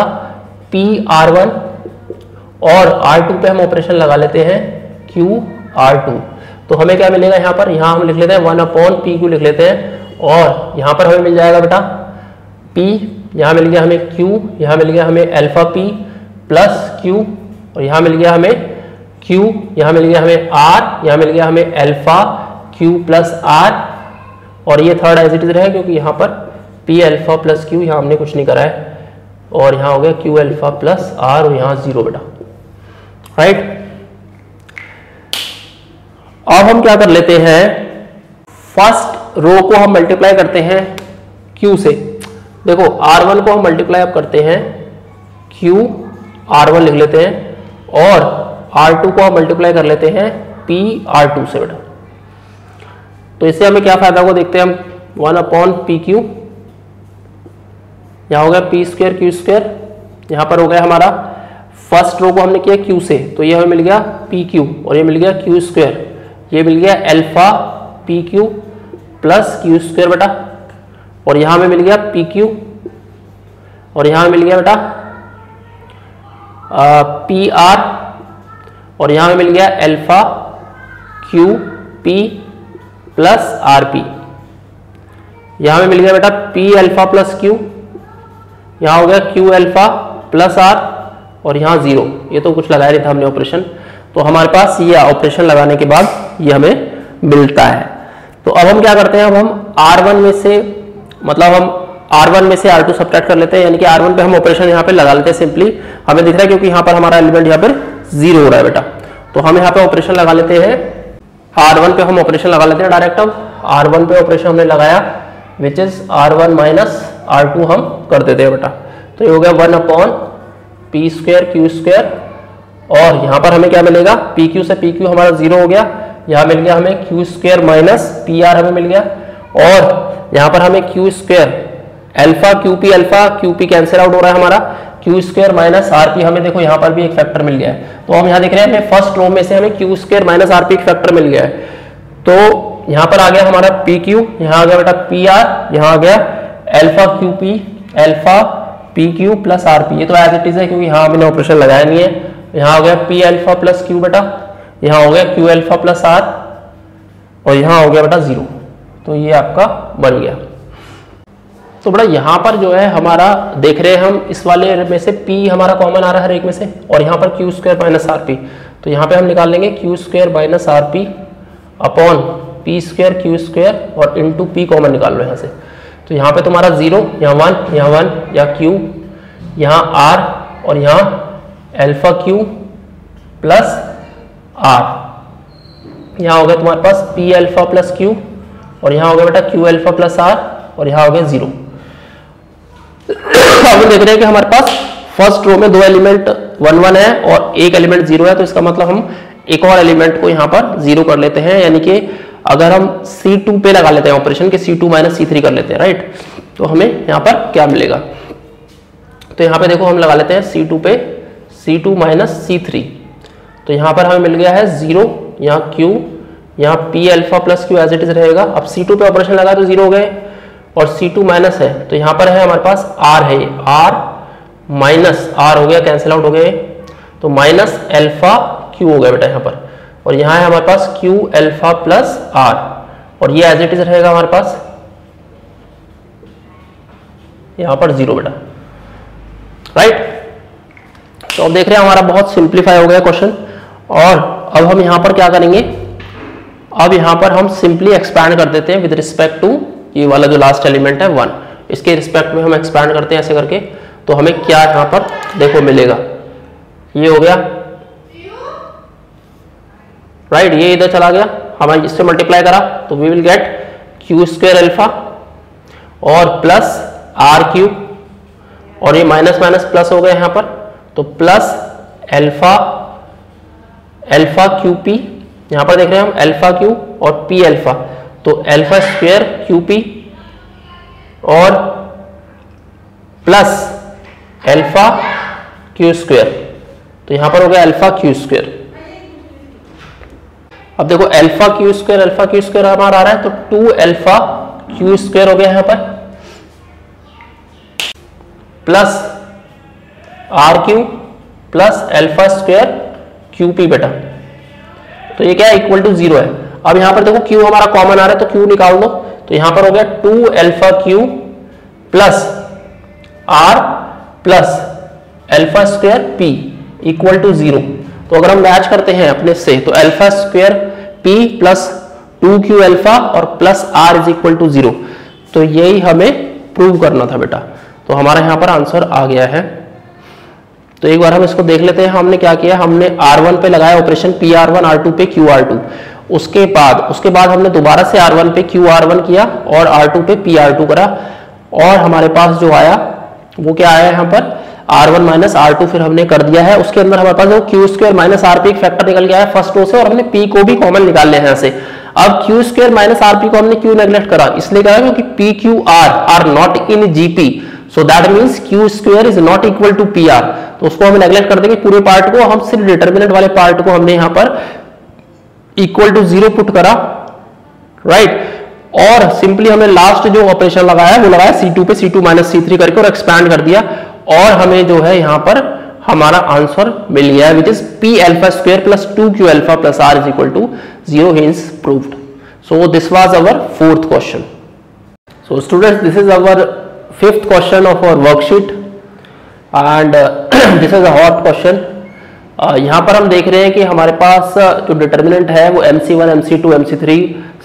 PR1 और R2 पे हम ऑपरेशन लगा लेते हैं QR2। तो हमें क्या मिलेगा यहाँ पर, यहाँ हम लिख लेते हैं 1/PQ लिख लेते हैं और यहाँ पर हमें मिल जाएगा बेटा P, यहाँ मिल गया हमें Q, यहाँ मिल गया हमें अल्फा P प्लस Q और यहाँ मिल गया हमें Q, यहाँ मिल गया हमें R, यहाँ मिल गया हमें अल्फा Q प्लस R और ये थर्ड एज इट इज रहे क्योंकि यहाँ पर P अल्फा प्लस Q यहाँ हमने कुछ नहीं करा है और यहाँ हो गया Q अल्फा प्लस R और यहाँ 0 बेटा, राइट। अब हम क्या कर लेते हैं, फर्स्ट रो को हम मल्टीप्लाई करते हैं Q से। देखो R1 को हम मल्टीप्लाई अब करते हैं Q R1 लिख लेते हैं और R2 को हम मल्टीप्लाई कर लेते हैं P R2 से बेटा। तो इससे हमें क्या फायदा होगा देखते हैं हम, 1/PQ, यहाँ हो गया P स्क्वायर Q स्क्वायर, यहाँ पर हो गया हमारा फर्स्ट रो को हमने किया Q से, तो ये हमें मिल गया PQ और ये मिल गया Q स्क्वायर, ये मिल गया alpha PQ plus Q square बेटा और यहाँ में मिल गया PQ और यहाँ मिल गया बेटा PR और यहाँ में मिल गया अल्फा QP प्लस RP, यहाँ में मिल गया बेटा P अल्फा प्लस Q, यहाँ हो गया Q अल्फा प्लस R और यहाँ 0, ये तो कुछ लगाया नहीं था हमने ऑपरेशन। तो हमारे पास ये ऑपरेशन लगाने के बाद ये हमें मिलता है। तो अब हम क्या करते हैं, अब हम R1 में से मतलब हम R1 में से R2 सब्ट्रैक्ट कर लेते हैं, यानी कि R1 पे हम ऑपरेशन यहाँ पे लगा लेते हैं। सिंपली हमें दिख रहा है क्योंकि यहाँ पर हमारा एलिमेंट यहाँ पर 0 हो रहा है बेटा, तो हम यहाँ पे ऑपरेशन लगा लेते हैं। R1 पे हम ऑपरेशन लगा लेते हैं डायरेक्ट। अब R1 पे ऑपरेशन हमने लगाया which is R1 minus R2 हम कर देते हैं बेटा। तो ये हो गया 1/P स्क्वायर Q स्क्वायर और यहाँ पर हमें क्या मिलेगा, PQ से PQ हमारा 0 हो गया, यहाँ मिल गया हमें Q स्क्वायर माइनस PR हमें मिल गया और यहाँ पर हमें Q square alpha QP cancel out हो रहा है हमारा, Q स्क्वायर माइनस RP हमें देखो यहाँ पर भी एक फैक्टर मिल गया है। तो हम यहाँ देख रहे हैं हमें फर्स्ट रो में से हमें Q स्क्वायर माइनस RP एक फैक्टर मिल गया है। तो यहाँ पर आ गया हमारा PQ, यहाँ आ गया बेटा PR, यहाँ आ गया alpha QP alpha PQ plus RP, ये तो एज इट इज है क्योंकि यहाँ हमने ऑपरेशन लगाया नहीं है। यहाँ हो गया P अल्फा प्लस Q बेटा, यहाँ हो गया Q अल्फा प्लस R और यहाँ हो गया बेटा 0। तो ये आपका बन गया। तो बेटा यहाँ पर जो है हमारा देख रहे हैं हम इस वाले में से P हमारा कॉमन आ रहा है हर एक में से और यहाँ पर Q स्क्वायर माइनस RP, तो यहाँ पे हम निकाल लेंगे Q square minus RP upon P square Q square और इंटू P कॉमन निकाल लो यहाँ से। तो यहाँ पे तुम्हारा 0, यहाँ 1, यहाँ 1, यहाँ Q, यहाँ R और यहाँ अल्फा क्यू प्लस आर, यहाँ हो गया तुम्हारे पास पी अल्फा प्लस क्यू, और यहाँ हो गया बेटा क्यू अल्फा प्लस आर, और यहाँ हो गया 0। हम देख रहे हैं कि हमारे पास फर्स्ट रो में 2 एलिमेंट 1 1 है और एक एलिमेंट 0 है, तो इसका मतलब हम एक और एलिमेंट को यहाँ पर 0 कर लेते हैं, यानी कि अगर हम C2 पे लगा लेते हैं ऑपरेशन के C2 माइनस C3 कर लेते हैं, राइट, तो हमें यहाँ पर क्या मिलेगा। तो यहाँ पे देखो हम लगा लेते हैं C2 पे C2 माइनस C3, तो यहाँ पर हमें मिल गया है 0, यहाँ Q, यहाँ P alpha plus Q as it is रहेगा। अब C2 पे ऑपरेशन लगा तो 0 हो गए, और C2 माइनस है तो यहाँ पर है हमारे पास R है, R माइनस R हो गया, कैंसिल आउट हो गए, तो माइनस अल्फा Q हो गया बेटा यहाँ पर, और यहाँ है हमारे पास Q अल्फा प्लस R, और ये एज इट इज रहेगा हमारे पास यहाँ पर 0 बेटा, राइट। तो अब देख रहे हैं हमारा बहुत सिंप्लीफाई हो गया क्वेश्चन, और अब हम यहाँ पर क्या करेंगे, अब यहाँ पर हम सिंपली एक्सपैंड कर देते हैं विद रिस्पेक्ट टू ये वाला जो लास्ट एलिमेंट है 1, इसके रिस्पेक्ट में हम एक्सपैंड करते हैं ऐसे करके, तो हमें क्या यहाँ पर देखो मिलेगा, ये हो गया, राइट, ये इधर चला गया, हमें इससे मल्टीप्लाई करा तो we will get Q square alpha और प्लस आर क्यू, और ये माइनस माइनस प्लस हो गया यहाँ पर, तो plus alpha alpha Q P, यहाँ पर देख रहे हैं हम अल्फा क्यू और पी अल्फा, तो अल्फा स्क्वायर क्यू पी और प्लस अल्फा क्यू स्क्वायर, तो यहाँ पर हो गया अल्फा क्यू स्क्वायर। अब देखो अल्फा क्यू स्क्वायर हमारा आ रहा है, तो 2 अल्फा क्यू स्क्वायर हो गया यहाँ पर, plus R Q plus alpha square Q P बेटा, तो ये क्या है इक्वल टू 0 है। अब यहां पर देखो क्यू हमारा कॉमन आ रहा है, तो क्यू निकाल दो, तो यहां पर हो गया 2 alpha Q plus R plus alpha square P equal to 0। तो अगर हम मैच करते हैं अपने से, तो alpha square P plus 2q alpha और plus R is equal to 0, तो यही हमें प्रूव करना था बेटा, तो हमारा यहाँ पर आंसर आ गया है। तो एक बार हम इसको देख लेते हैं, हमने क्या किया, हमने R1 पे लगाया ऑपरेशन PR1 R2 पे QR2, उसके बाद हमने दोबारा से R1 पे QR1 किया और R2 पे PR2 करा, और हमारे पास जो आया वो क्या आया यहाँ पर R1 माइनस R2 फिर हमने कर दिया है, उसके अंदर हमारे पास Q square minus R P एक फैक्टर निकल गया है फर्स्ट रो से, और हमने P को भी कॉमन निकाल लिया है यहाँ से। अब Q square minus R P को हमने क्यों नेग्लेक्ट करा, इसलिए करा क्योंकि P Q R not in GP, so that means Q square is not equal to P R, तो उसको हम नेग्लेक्ट कर देंगे पूरे पार्ट को, हम सिर्फ डिटर्मिनेंट वाले पार्ट को हमने यहाँ पर इक्वल टू 0 पुट करा, राइट, और सिंपली हमने लास्ट जो ऑपरेशन लगाया वो लगाया C2 पे C2 माइनस C3 करके और एक्सपैंड कर दिया, और हमें जो है यहाँ पर हमारा आंसर मिल गया which is P alpha square plus 2q alpha plus R is equal to 0, hence proved. So this was our 4th question. So students, this is our 5th question of our worksheet and this is a hot question. यहाँ पर हम देख रहे हैं कि हमारे पास जो determinant है वो MC1, MC2, MC3,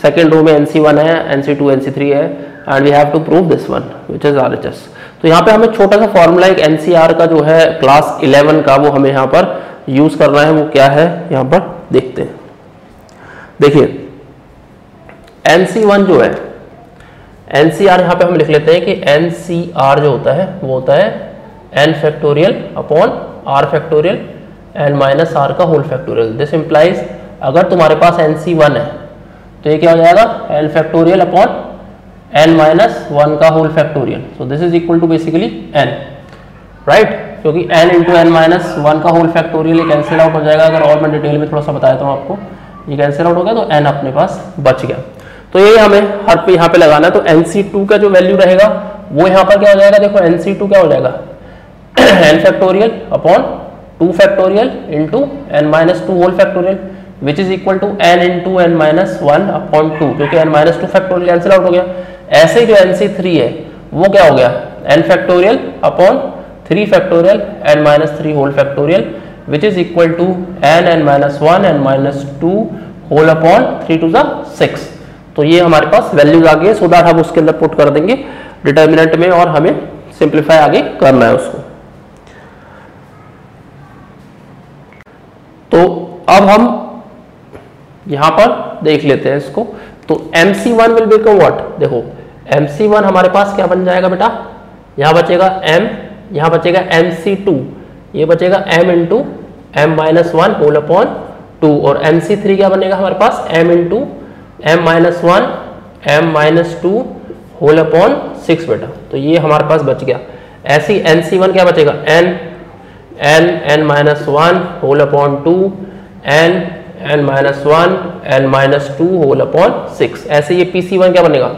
second row में NC1 है, NC2, NC3 है, and we have to prove this one which is RHS. तो यहाँ पे हमें छोटा सा फॉर्मूला एक NCR का जो है क्लास 11 का वो हमें यहाँ पर यूज करना है, वो क्या है यहाँ पर देखते हैं। देखिए NC1 जो है NCR यहाँ पे हम लिख लेते हैं कि NCR जो होता है वो होता है n factorial upon r factorial n minus r का होल फैक्टोरियल। दिस इंप्लाइज अगर तुम्हारे पास NC1 है तो ये क्या हो जाएगा n factorial upon n minus 1 का whole factorial, so this is equal to basically n, right, क्योंकि n इंटू n माइनस 1 का होल फैक्टोरियल ये कैंसिल आउट हो जाएगा। अगर और मैं डिटेल में थोड़ा सा बताया था आपको, ये कैंसिल आउट हो गया तो n अपने पास बच गया। तो ये हमें हर पे यहाँ पे लगाना है, तो NC2 का जो वैल्यू रहेगा वो यहाँ पर क्या हो जाएगा, देखो NC2 क्या हो जाएगा n factorial upon 2 factorial into n minus 2 whole factorial which is equal to n into n minus 1 upon 2, क्योंकि n minus 2 factorial cancel out हो गया। ऐसे ही जो NC3 है वो क्या हो गया n factorial upon 3 factorial n minus 3 whole factorial which is equal to n minus 1 n minus 2 whole upon 3 to the 6। तो ये हमारे पास वैल्यूज आ गए, सो दैट हम उसके अंदर पुट कर देंगे डिटर्मिनेंट में और हमें सिंप्लीफाई आगे करना है उसको। तो अब हम यहां पर देख लेते हैं इसको। तो MC1 विल बिकम व्हाट, देखो MC1 हमारे पास क्या बन जाएगा बेटा, यहां बचेगा M, यहां बचेगा MC2, ये बचेगा M into M minus one whole upon 2, और MC3 क्या बनेगा हमारे पास M into M minus one M minus 2 whole upon 6 बेटा। तो ये हमारे पास बच गया। ऐसी NC1 क्या बचेगा, N minus one whole upon 2, N minus one N minus 2 whole upon 6। ऐसे ये PC1 क्या बनेगा,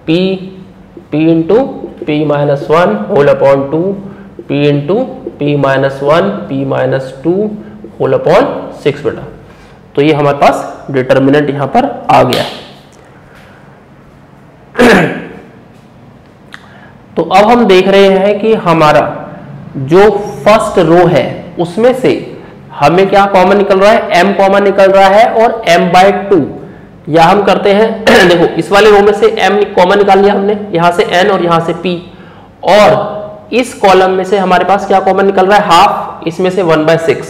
P into P minus one whole upon 2, P into P minus one P minus 2 whole upon 6 बेटा। तो ये हमारे पास डिटर्मिनेंट यहां पर आ गया। तो अब हम देख रहे हैं कि हमारा जो फर्स्ट रो है उसमें से हमें क्या कॉमन निकल रहा है, M कॉमन निकल रहा है और M/2, या हम करते हैं देखो इस वाले रो में से M कॉमन निकाल लिया हमने, यहां से N और यहां से P, और इस कॉलम में से हमारे पास क्या कॉमन निकल रहा है, हाफ, इसमें से 1/6।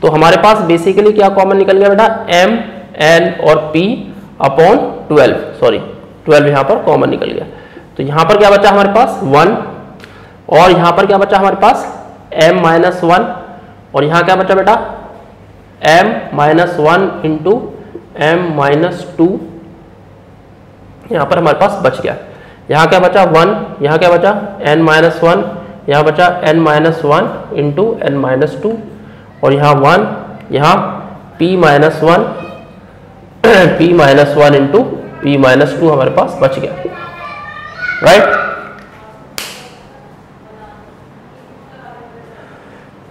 तो हमारे पास बेसिकली क्या कॉमन निकल गया बेटा, M N और P अपॉन 12, सॉरी 12 यहां पर कॉमन निकल गया। तो यहां पर क्या बचा हमारे पास 1, और यहां पर क्या बचा हमारे पास M माइनस 1, और यहां क्या बचा बेटा M minus 1 into M minus 2, यहां पर हमारे पास बच गया। यहां क्या बचा 1, यहां क्या बचा N माइनस 1, यहां बचा N minus 1 into N minus 2, और यहां 1, यहां P minus 1 P minus 1 into P minus 2 हमारे पास बच गया, राइट।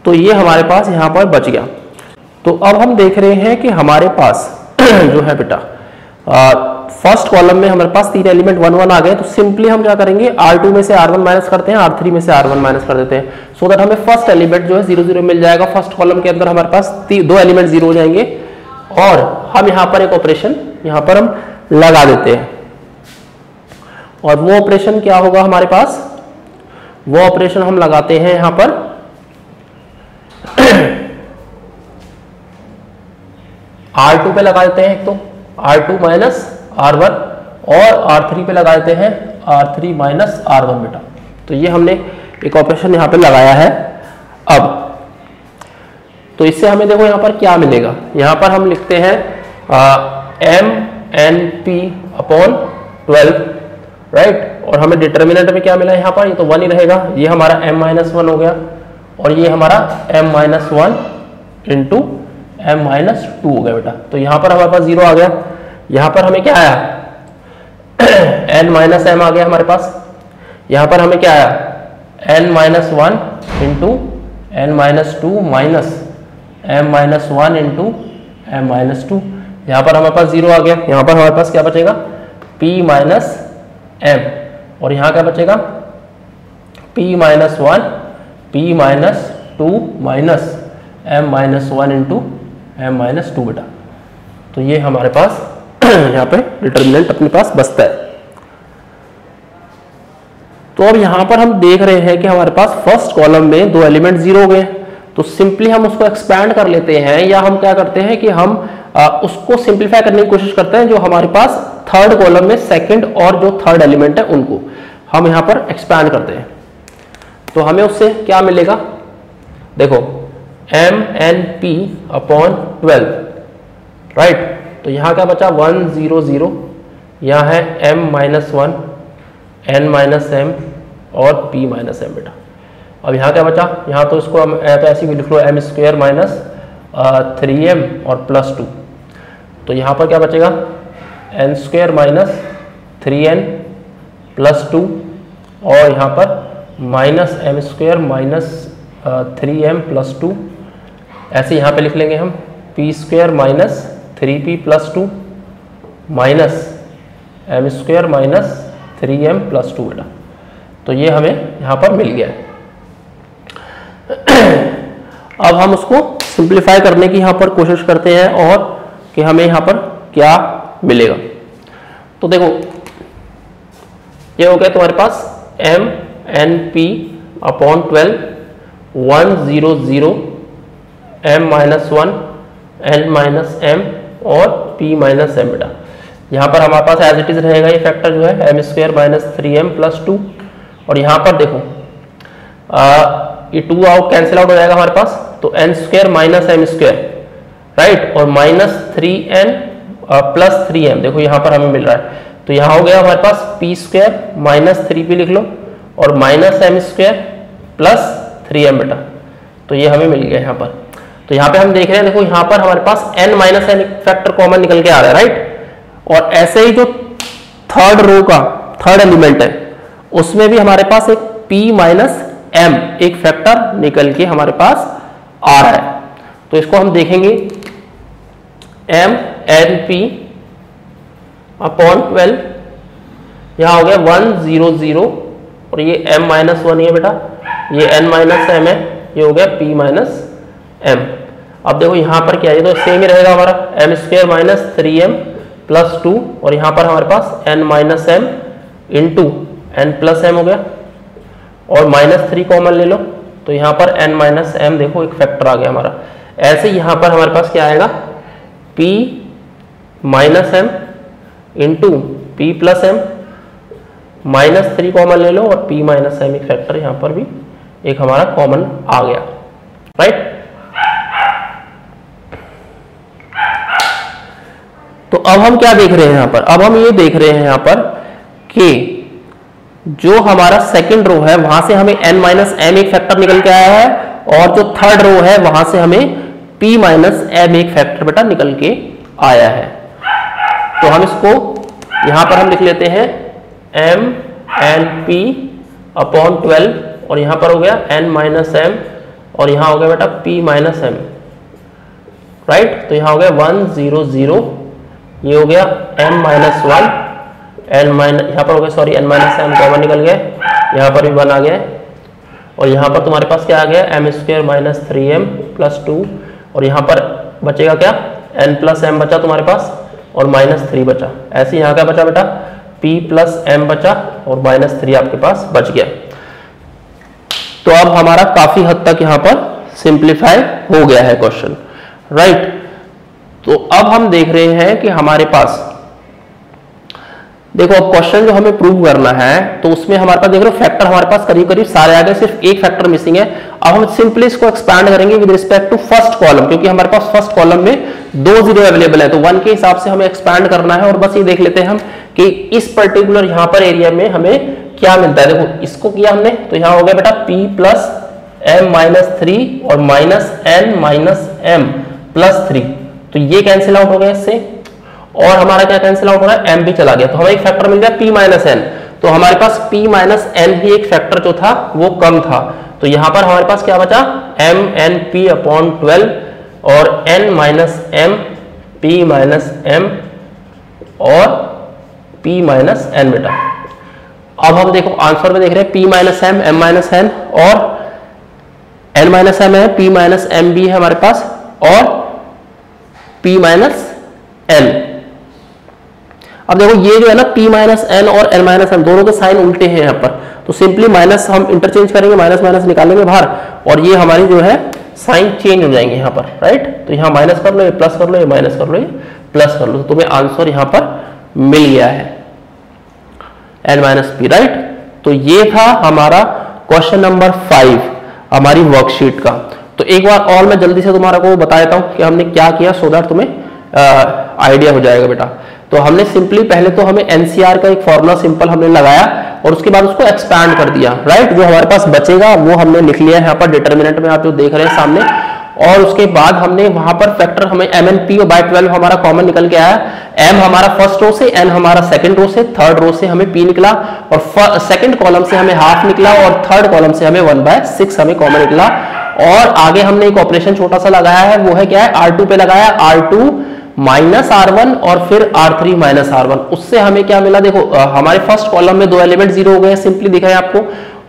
तो ये हमारे पास यहां पर बच गया। तो अब हम देख रहे हैं कि हमारे पास जो है बेटा फर्स्ट कॉलम में हमारे पास 3 एलिमेंट 1 1 आ गए। तो सिंपली हम क्या करेंगे, R2 में से R1 माइनस करते हैं, R3 में से R1 माइनस कर देते हैं, सो दैट हमें फर्स्ट एलिमेंट जो है 0 0 मिल जाएगा। फर्स्ट कॉलम के अंदर हमारे पास 2 एलिमेंट 0 हो जाएंगे, और हम यहाँ पर एक ऑपरेशन यहाँ पर हम लगा देते हैं, और वो ऑपरेशन क्या होगा हमारे पास, वो ऑपरेशन हम लगाते हैं यहाँ पर R2 पे लगा देते हैं एक, तो R2 माइनस R1, और R3 पे लगा देते हैं R3 माइनस R1 बेटा। तो ये हमने एक ऑपरेशन यहाँ पे लगाया है। अब तो इससे हमें देखो यहाँ पर क्या मिलेगा, यहाँ पर हम लिखते हैं MNP अपॉन 12, राइट। और हमें डिटर्मिनेंट में क्या मिला यहाँ पर, ये तो 1 ही रहेगा, ये हमारा M माइनस 1 हो गया, और ये हमारा M minus 1 into M minus 2 हो गया बेटा। तो यहाँ पर हमारे पास 0 आ गया। यहाँ पर हमें क्या आया N माइनस M आ गया हमारे पास। यहाँ पर हमें क्या आया N minus 1 into N minus 2 minus M minus 1 into M minus 2। यहाँ पर हमारे पास 0 आ गया। यहाँ पर हमारे पास क्या बचेगा P माइनस M, और यहाँ क्या बचेगा P minus 1 P minus 2 minus M minus 1 into M minus 2 बेटा। तो ये हमारे पास यहाँ पे डिटर्मिनेंट अपने पास बचता है। तो अब यहाँ पर हम देख रहे हैं कि हमारे पास फर्स्ट कॉलम में 2 एलिमेंट 0 हो गए। तो सिंपली हम उसको एक्सपैंड कर लेते हैं, या हम क्या करते हैं कि हम उसको सिंप्लीफाई करने की कोशिश करते हैं। जो हमारे पास थर्ड कॉलम में सेकंड और जो थर्ड एलिमेंट है उनको हम यहाँ पर एक्सपैंड करते हैं। तो हमें उससे क्या मिलेगा, देखो MNP अपॉन 12, राइट। तो यहाँ क्या बचा 1 0 0, यहाँ है M minus 1 N minus M और P माइनस M बेटा। अब यहाँ क्या बचा, यहाँ तो इसको हम ऐसे भी लिख लो M स्क्वायर माइनस 3M और प्लस 2। तो यहाँ पर क्या बचेगा N square minus 3N plus 2, और यहाँ पर minus M square minus 3M plus 2। ऐसे यहाँ पे लिख लेंगे हम P square minus 3P plus 2 minus M square minus 3M plus 2 बेटा। तो ये हमें यहाँ पर मिल गया है। अब हम उसको सिंप्लीफाई करने की यहाँ पर कोशिश करते हैं, और कि हमें यहाँ पर क्या मिलेगा। तो देखो ये हो गया तुम्हारे पास MNP upon 12 1 0 0 M minus 1 n minus m और p माइनस m बेटा। यहाँ पर हमारे पास एज इट इज रहेगा ये फैक्टर जो है m square minus 3m plus 2, और यहाँ पर देखो ये 2 आउट कैंसिल आउट हो जाएगा हमारे पास, तो n square minus m square, right, और माइनस 3n प्लस 3m, देखो यहाँ पर हमें मिल रहा है, तो यहाँ हो गया हमारे पास p स्क्वायर माइनस 3p लिख लो और minus m square plus 3m बेटा, तो ये हमें मिल गया यहाँ पर। तो यहाँ पे हम देख रहे हैं, देखो यहाँ पर हमारे पास n minus n factor common निकल के आ रहा है, राइट, और ऐसे ही जो थर्ड रो का थर्ड एलिमेंट है उसमें भी हमारे पास एक p माइनस m एक फैक्टर निकल के हमारे पास आ रहा है। तो इसको हम देखेंगे m n p अपॉन 12, यहाँ हो गया 1 0 0 और ये m माइनस 1 है बेटा, ये n माइनस m है, ये हो गया p माइनस m। अब देखो यहाँ पर क्या है, ये तो सेम ही रहेगा हमारा m square minus 3m plus 2, और यहाँ पर हमारे पास n minus m into n plus m हो गया, और माइनस 3 कॉमन ले लो, तो यहाँ पर n माइनस m देखो एक फैक्टर आ गया हमारा। ऐसे यहाँ पर हमारे पास क्या आएगा, p minus m into p plus m, minus 3 common ले लो और p माइनस m एक फैक्टर यहाँ पर भी एक हमारा कॉमन आ गया, राइट। तो अब हम क्या देख रहे हैं यहाँ पर, अब हम ये देख रहे हैं यहाँ पर कि जो हमारा सेकंड रो है वहां से हमें n माइनस m एक फैक्टर निकल के आया है, और जो थर्ड रो है वहां से हमें p माइनस m एक फैक्टर बेटा निकल के आया है। तो हम इसको यहां पर हम लिख लेते हैं m n p अपॉन 12, और यहां पर हो गया n माइनस m और यहां हो गया बेटा p माइनस m, राइट। तो यहां हो गया 1 0 0, ये हो गया m माइनस 1, n माइनस यहाँ पर हो गया, sorry n minus m common निकल गया, यहाँ पर भी 1 आ गया, और यहाँ पर तुम्हारे पास क्या आ गया, m square minus 3m plus 2, और यहाँ पर बचेगा क्या, n प्लस m बचा तुम्हारे पास और माइनस 3 बचा। ऐसे यहाँ क्या बचा बेटा, p प्लस m बचा और माइनस 3 आपके पास बच गया। तो अब हमारा काफी हद तक यहाँ पर सिंप्लीफाई हो गया है क्वेश्चन, राइट। तो अब हम देख रहे हैं कि हमारे पास देखो अब क्वेश्चन जो हमें प्रूव करना है, तो उसमें हमारे पास देख रहे हो फैक्टर हमारे पास करीब करीब सारे आ गए, सिर्फ एक फैक्टर मिसिंग है। अब हम सिंपली इसको एक्सपैंड करेंगे with respect to first column, क्योंकि हमारे पास फर्स्ट कॉलम में 2 जीरो अवेलेबल है, तो 1 के हिसाब से हमें एक्सपैंड करना है। और बस ये देख लेते हैं हम कि इस पर्टिकुलर यहाँ पर एरिया में हमें क्या मिलता है। देखो इसको किया हमने, तो यहाँ हो गया बेटा p प्लस m माइनस 3 और minus n minus m plus 3, तो ये कैंसिल आउट हो गया इससे, और हमारा क्या कैंसिल आउट हो रहा है, m भी चला गया, तो हमें एक फैक्टर मिल गया p माइनस n। तो हमारे पास p माइनस n ही एक फैक्टर जो था वो कम था, तो यहां पर हमारे पास क्या बचा, m n p अपॉन 12 और n minus m p minus m और p माइनस n बेटा। अब हम देखो आंसर में देख रहे हैं p minus m, m minus n और n माइनस m है, p माइनस m भी है हमारे पास, और p माइनस n। अब देखो ये जो है ना p माइनस n और n माइनस n दोनों के साइन उल्टे हैं यहाँ पर, तो सिंपली माइनस हम इंटरचेंज करेंगे, माइनस माइनस निकालेंगे बाहर, और ये हमारी जो है साइन चेंज हो जाएंगे यहाँ पर, राइट। तो यहाँ माइनस कर लो, ये प्लस कर लो, ये माइनस कर लो, ये प्लस कर लो, तो तुम्हें आंसर यहाँ पर मिल गया है n माइनस p, राइट। तो ये था हमारा क्वेश्चन नंबर 5 हमारी वर्कशीट का। तो एक बार और मैं जल्दी से तुम्हारा को बता देता हूँ कि हमने क्या किया, सो दैट तुम्हें आइडिया हो जाएगा बेटा। तो हमने सिंपली पहले तो हमें एनसीआर का एक फॉर्मूला सिंपल हमने लगाया और उसके बाद उसको एक्सपैंड कर दिया, राइट। जो हमारे पास बचेगा वो हमने लिख लिया है यहाँ पर डिटर्मिनेंट में, आप जो देख रहे हैं सामने, और उसके बाद हमने वहां पर फैक्टर हमें m n p और बाय 12 हमारा कॉमन निकल के आया, m हमारा फर्स्ट रो से, n हमारा सेकंड रो से, थर्ड रो से हमें p निकला, और सेकंड कॉलम से हमें हाफ निकला, और थर्ड कॉलम से हमें 1/6 हमें कॉमन निकला। और आगे हमने एक ऑपरेशन छोटा सा लगाया है, वो है क्या है, R2 पे लगाया, R2 माइनस R1 और फिर R3 माइनस R1, उससे हमें क्या मिला, देखो हमारे फर्स्ट कॉलम में 2 एलिमेंट जीरो हो गए, सिंपली दिखा है आपको,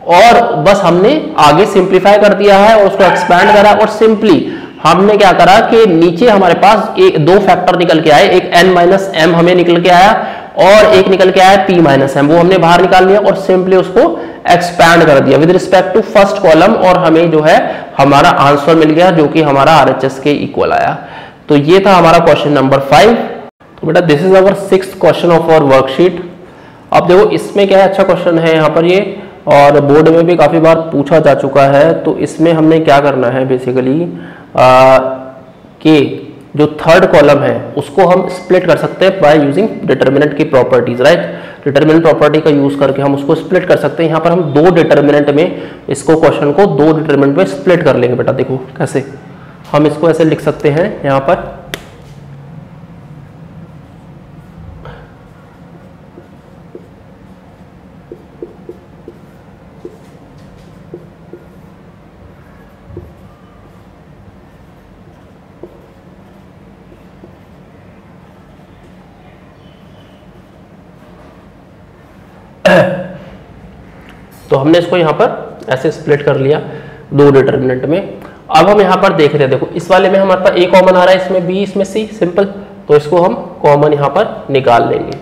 और बस हमने आगे सिंप्लीफाई कर दिया है और उसको एक्सपैंड करा, और सिंपली हमने क्या करा कि नीचे हमारे पास एक 2 फैक्टर निकल के आए, एक n माइनस m हमें निकल के आया और एक निकल के आया p माइनस m, वो हमने बाहर निकाल लिया और सिंपली उसको एक्सपैंड कर दिया with respect to first column, और हमें जो है हमारा आंसर मिल गया जो कि हमारा RHS के इक्वल आया। तो ये था हमारा क्वेश्चन नंबर 5। तो बेटा this is our 6th question of our worksheet. अब देखो इसमें क्या है, अच्छा क्वेश्चन है यहाँ पर ये, और बोर्ड में भी काफी बार पूछा जा चुका है। तो इसमें हमने क्या करना है बेसिकली कि जो थर्ड कॉलम है उसको हम स्प्लिट कर सकते हैं बाय यूजिंग डिटर्मिनेंट की प्रॉपर्टीज, राइट। डिटर्मिनेंट प्रॉपर्टी का यूज करके हम उसको स्प्लिट कर सकते हैं। यहाँ पर हम दो डिटर्मिनेंट में इसको क्वेश्चन को दो डिटर्मिनेंट में स्प्लिट कर लेंगे बेटा। देखो कैसे हम इसको ऐसे लिख सकते हैं यहाँ पर, तो हमने इसको यहाँ पर ऐसे स्प्लिट कर लिया दो डिटर्मिनेंट में। अब हम यहाँ पर देख रहे हैं, देखो इस वाले में हमारे पास a कॉमन आ रहा है, इसमें b इसमें c, सिंपल। तो इसको हम कॉमन यहाँ पर निकाल लेंगे।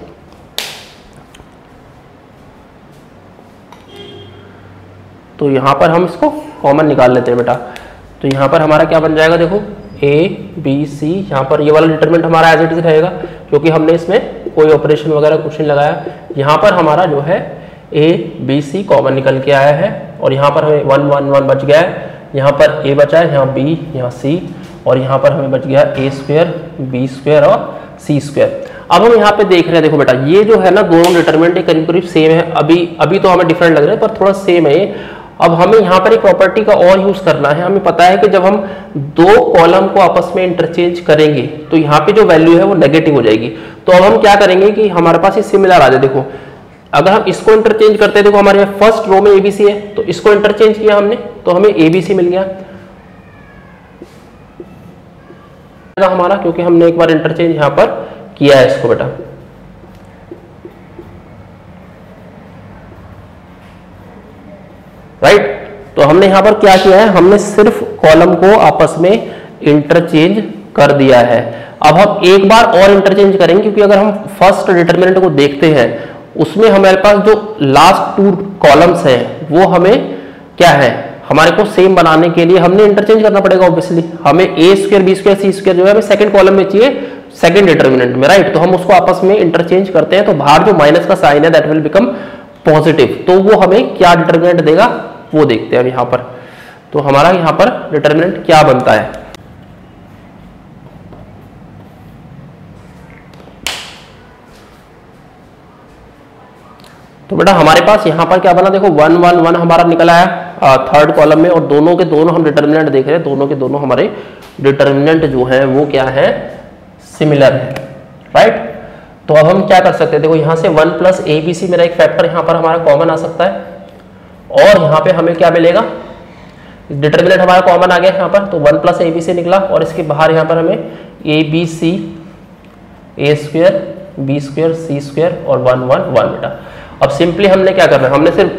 तो यहाँ पर हम इसको कॉमन निकाल लेते हैं बेटा। तो यहाँ पर हमारा क्या बन जाएगा, देखो a b c, यहाँ पर ये वाला डिटरमिनेंट हमारा एज इट इज रहेगा क्योंकि हमने इसमें कोई ऑपरेशन वगैरह कुछ नहीं लगाया। यहाँ पर हमारा जो है a b c कॉमन निकल के आया है, और यहाँ पर हमें 1 1 1 बच गया है। यहाँ पर a बचा है, यहाँ b, यहाँ c, और यहाँ पर हमें बच गया a स्क्वायर, b स्क्वायर और c स्क्वायर। अब हम यहाँ पे देख रहे हैं, देखो बेटा ये जो है ना दोनों डिटरमिनेंट करीब करीब सेम है। अभी तो हमें डिफरेंट लग रहा है पर थोड़ा सेम है ये। अब हमें यहाँ पर एक प्रॉपर्टी का और यूज करना है। हमें पता है कि जब हम दो कॉलम को आपस में इंटरचेंज करेंगे तो यहाँ पे जो वैल्यू है वो नेगेटिव हो जाएगी। तो अब हम क्या करेंगे कि हमारे पास ये सिमिलर आ जाए। देखो अगर हम इसको इंटरचेंज करते हैं, देखो हमारे फर्स्ट रो में एबीसी है, तो इसको इंटरचेंज किया हमने तो हमें एबीसी मिल गया हमारा, क्योंकि हमने एक बार इंटरचेंज यहाँ पर किया है इसको बेटा। राइट, तो हमने यहां पर क्या किया है, हमने सिर्फ कॉलम को आपस में इंटरचेंज कर दिया है। अब हम एक बार और इंटरचेंज करेंगे क्योंकि अगर हम फर्स्ट डिटरमिनेंट को देखते हैं उसमें हमारे पास जो लास्ट टू कॉलम्स हैं वो हमें क्या है, हमारे को सेम बनाने के लिए हमने इंटरचेंज करना पड़ेगा। ऑब्वियसली हमें a square b square c square जो है हमें सेकंड कॉलम में चाहिए, सेकंड डिटरमिनेंट में, राइट। तो हम उसको आपस में इंटरचेंज करते हैं तो बाहर जो माइनस का साइन है दैट विल बिकम पॉजिटिव। तो वो हमें क्या डिटरमिनेंट देगा वो देखते हैं अब यहाँ पर। तो हमारा यहाँ पर डिटरमिनेंट क्या बनता है, तो बेटा हमारे पास यहाँ पर क्या बना, देखो 1 1 1 हमारा निकल आया थर्ड कॉलम में, और दोनों के दोनों हम डिटरमिनेंट देख रहे हैं, दोनों के दोनों हमारे डिटरमिनेंट जो है वो क्या है, सिमिलर है, राइट। तो अब हम क्या कर सकते हैं, देखो यहाँ से 1 प्लस ए बी सी मेरा एक फैक्टर यहाँ पर हमारा कॉमन आ सकता है, और यहाँ पे हमें क्या मिलेगा, डिटरमिनेंट हमारा कॉमन आ गया यहाँ पर, तो 1 प्लस ए बी सी निकला, और इसके बाहर यहाँ पर हमें A B C, A square, B square, C square और 1 1 1 बेटा। अब सिंपली हमने क्या करना है, हमने सिर्फ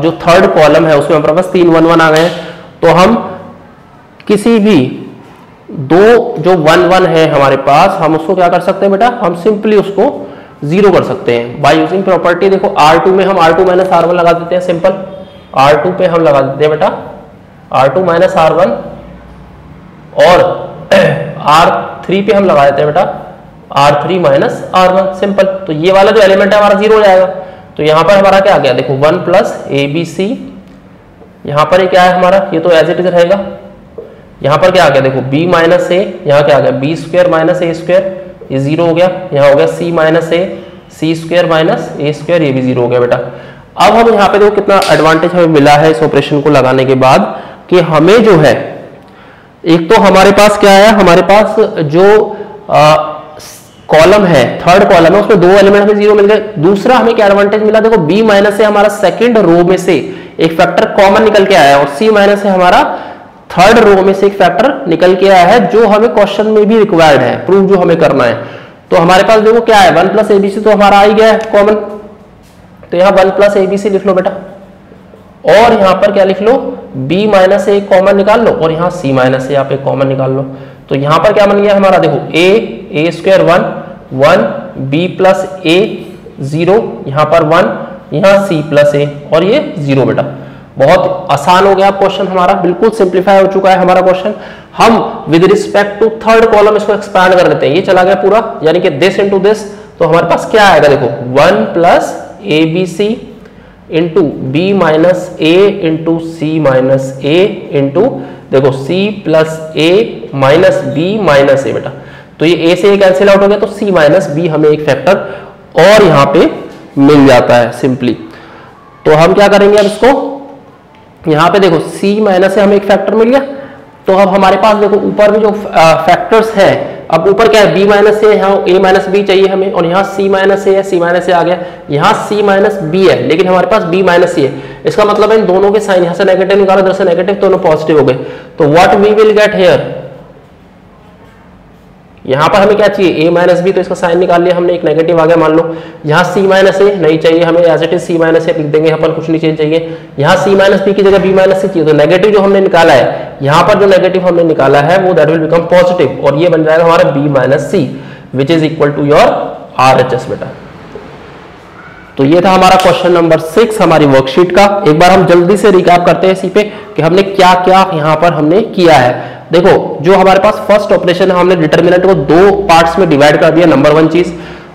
जो थर्ड कॉलम है उसमें हमारे पास 3 1 1 आ गए हैं, तो हम किसी भी दो जो 1 1 है हमारे पास, हम उसको क्या कर सकते हैं बेटा, हम सिंपली उसको जीरो कर सकते हैं बाय यूजिंग प्रॉपर्टी। देखो R2 में हम R2 माइनस R1 लगा देते हैं, सिंपल R2 पे हम लगा देते हैं बेटा R2 माइनस R1, और R3 पे हम लगा देते हैं बेटा R3 माइनस R1, सिंपल। तो ये वाला जो एलिमेंट है हमारा जीरो हो जाएगा। तो यहाँ पर हमारा क्या आ गया, देखो 1 प्लस ए बी सी, यहाँ पर ये क्या है हमारा, ये तो एज इट इज रहेगा। यहाँ पर क्या आ गया, देखो b माइनस ए, यहाँ क्या आ गया बी स्क्वायर माइनस ए स्क्वायर, ये जीरो हो गया। यहाँ हो गया c minus A, C square minus A square, ये भी जीरो हो गया बेटा। अब हम यहाँ पे देखो कितना एडवांटेज हमें मिला है इस ऑपरेशन को लगाने के बाद, कि हमें जो है एक तो हमारे पास क्या है, हमारे पास जो कॉलम है, थर्ड कॉलम है, उसमें दो एलिमेंट हमें जीरो मिल गए। दूसरा हमें क्या एडवांटेज मिला, देखो b माइनस से हमारा सेकंड रो में से एक फैक्टर कॉमन निकल के आया है, और c माइनस से हमारा थर्ड रो में से एक फैक्टर निकल के आया है, जो हमें क्वेश्चन में भी रिक्वायर्ड है, प्रूव जो हमें करना है। तो हमारे पास देखो क्या है, 1 प्लस एबीसी तो हमारा आ ही गया है कॉमन, तो यहाँ 1 प्लस एबीसी लिख लो बेटा, और यहाँ पर क्या लिख लो, b माइनस से एक कॉमन निकाल लो, और यहाँ c माइनस से आप एक कॉमन निकाल लो। तो यहाँ पर क्या बन गया हमारा, देखो a square 1 b plus a 0, यहाँ पर 1, यहाँ c प्लस a, और ये 0 बेटा। बहुत आसान हो गया क्वेश्चन हमारा, बिल्कुल सिंप्लीफाई हो चुका है हमारा क्वेश्चन। हम with respect to third column इसको एक्सपैंड कर लेते हैं, ये चला गया पूरा, यानी कि दिस इंटू दिस, तो हमारे पास क्या आएगा देखो 1 plus A B C into B minus A into C minus A into देखो C plus A minus B minus A. बेटा तो ये ए से ए कैंसिल आउट हो गया, तो सी माइनस बी हमें एक फैक्टर और यहां पे मिल जाता है सिंपली। तो हम क्या करेंगे अब इसको, यहां पे देखो c माइनस से हमें एक फैक्टर मिल गया, तो अब हमारे पास देखो ऊपर में जो फैक्टर्स है, अब ऊपर क्या है b माइनस से, यहाँ a माइनस बी चाहिए हमें, और यहाँ c माइनस से है, c माइनस से आ गया, यहाँ c माइनस बी है, लेकिन हमारे पास b माइनस सी है। इसका मतलब है इन दोनों के साइन, यहाँ से नेगेटिव निकालो, इधर से नेगेटिव, दोनों पॉजिटिव हो गए। तो what we will get here, यहां पर हमें क्या चाहिए a माइनस बी, तो इसका साइन निकाल लिया हमने, एक नेगेटिव आ गया मान लो। यहाँ c माइनस ए नहीं चाहिए हमें, as it is c minus A लिख देंगे, यहाँ पर कुछ नहीं चाहिए। यहाँ c माइनस बी की जगह b माइनस सी चाहिए, तो नेगेटिव जो हमने निकाला है, यहाँ पर जो नेगेटिव हमने निकाला है वो दैट विल बिकम पॉजिटिव, और ये बन जाएगा हमारा b minus C which is equal to your RHS। बेटा तो ये था हमारा क्वेश्चन नंबर 6 हमारी वर्कशीट का। एक बार हम जल्दी से रिकैप करते हैं इसी पे कि हमने क्या क्या यहाँ पर हमने किया है। देखो जो हमारे पास फर्स्ट ऑपरेशन है, हमने डिटर्मिनेंट को दो पार्ट्स में डिवाइड कर दिया, नंबर 1 चीज।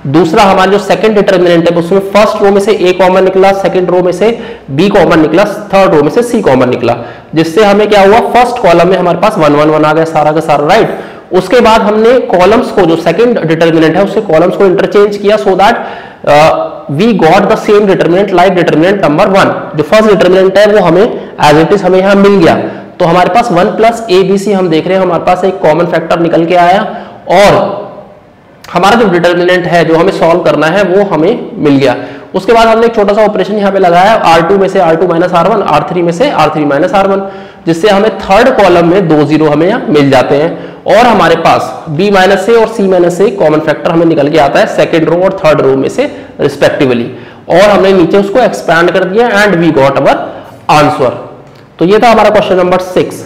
दूसरा हमारा जो सेकंड डिटर्मिनेंट है उसमें फर्स्ट रो में से a कॉमन निकला, सेकंड रो में से b कॉमन निकला, थर्ड रो में से c कॉमन निकला, जिससे हमें क्या हुआ, फर्स्ट कॉलम में हमारे पास 1 1 1 आ गया सारा का सारा, राइट। उसके बाद हमने कॉलम्स को, जो सेकंड डिटर्मिनेंट है उसके कॉलम्स को इंटरचेंज किया, so that we got the same determinant like determinant number 1। जो फर्स्ट डिटर्मिनेंट है वो हमें एज इट इज हमें यहाँ मिल गया। तो हमारे पास 1 प्लस ए बी सी हम देख रहे हैं, हमारे पास एक कॉमन फैक्टर निकल के आया, और हमारा जो डिटर्मिनेंट है जो हमें सॉल्व करना है वो हमें मिल गया। उसके बाद हमने एक छोटा सा ऑपरेशन यहाँ पे लगाया, R2 में से R2 माइनस R1, R3 में से R3 माइनस R1, जिससे हमें थर्ड कॉलम में 2 0 हमें यहाँ मिल जाते हैं, और हमारे पास B माइनस से और C माइनस से कॉमन फैक्टर हमें निकल के आता है सेकेंड रो और थर्ड रो में से रिस्पेक्टिवली, और हमने नीचे उसको एक्सपैंड कर दिया and we got our answer. तो ये था हमारा क्वेश्चन नंबर 6।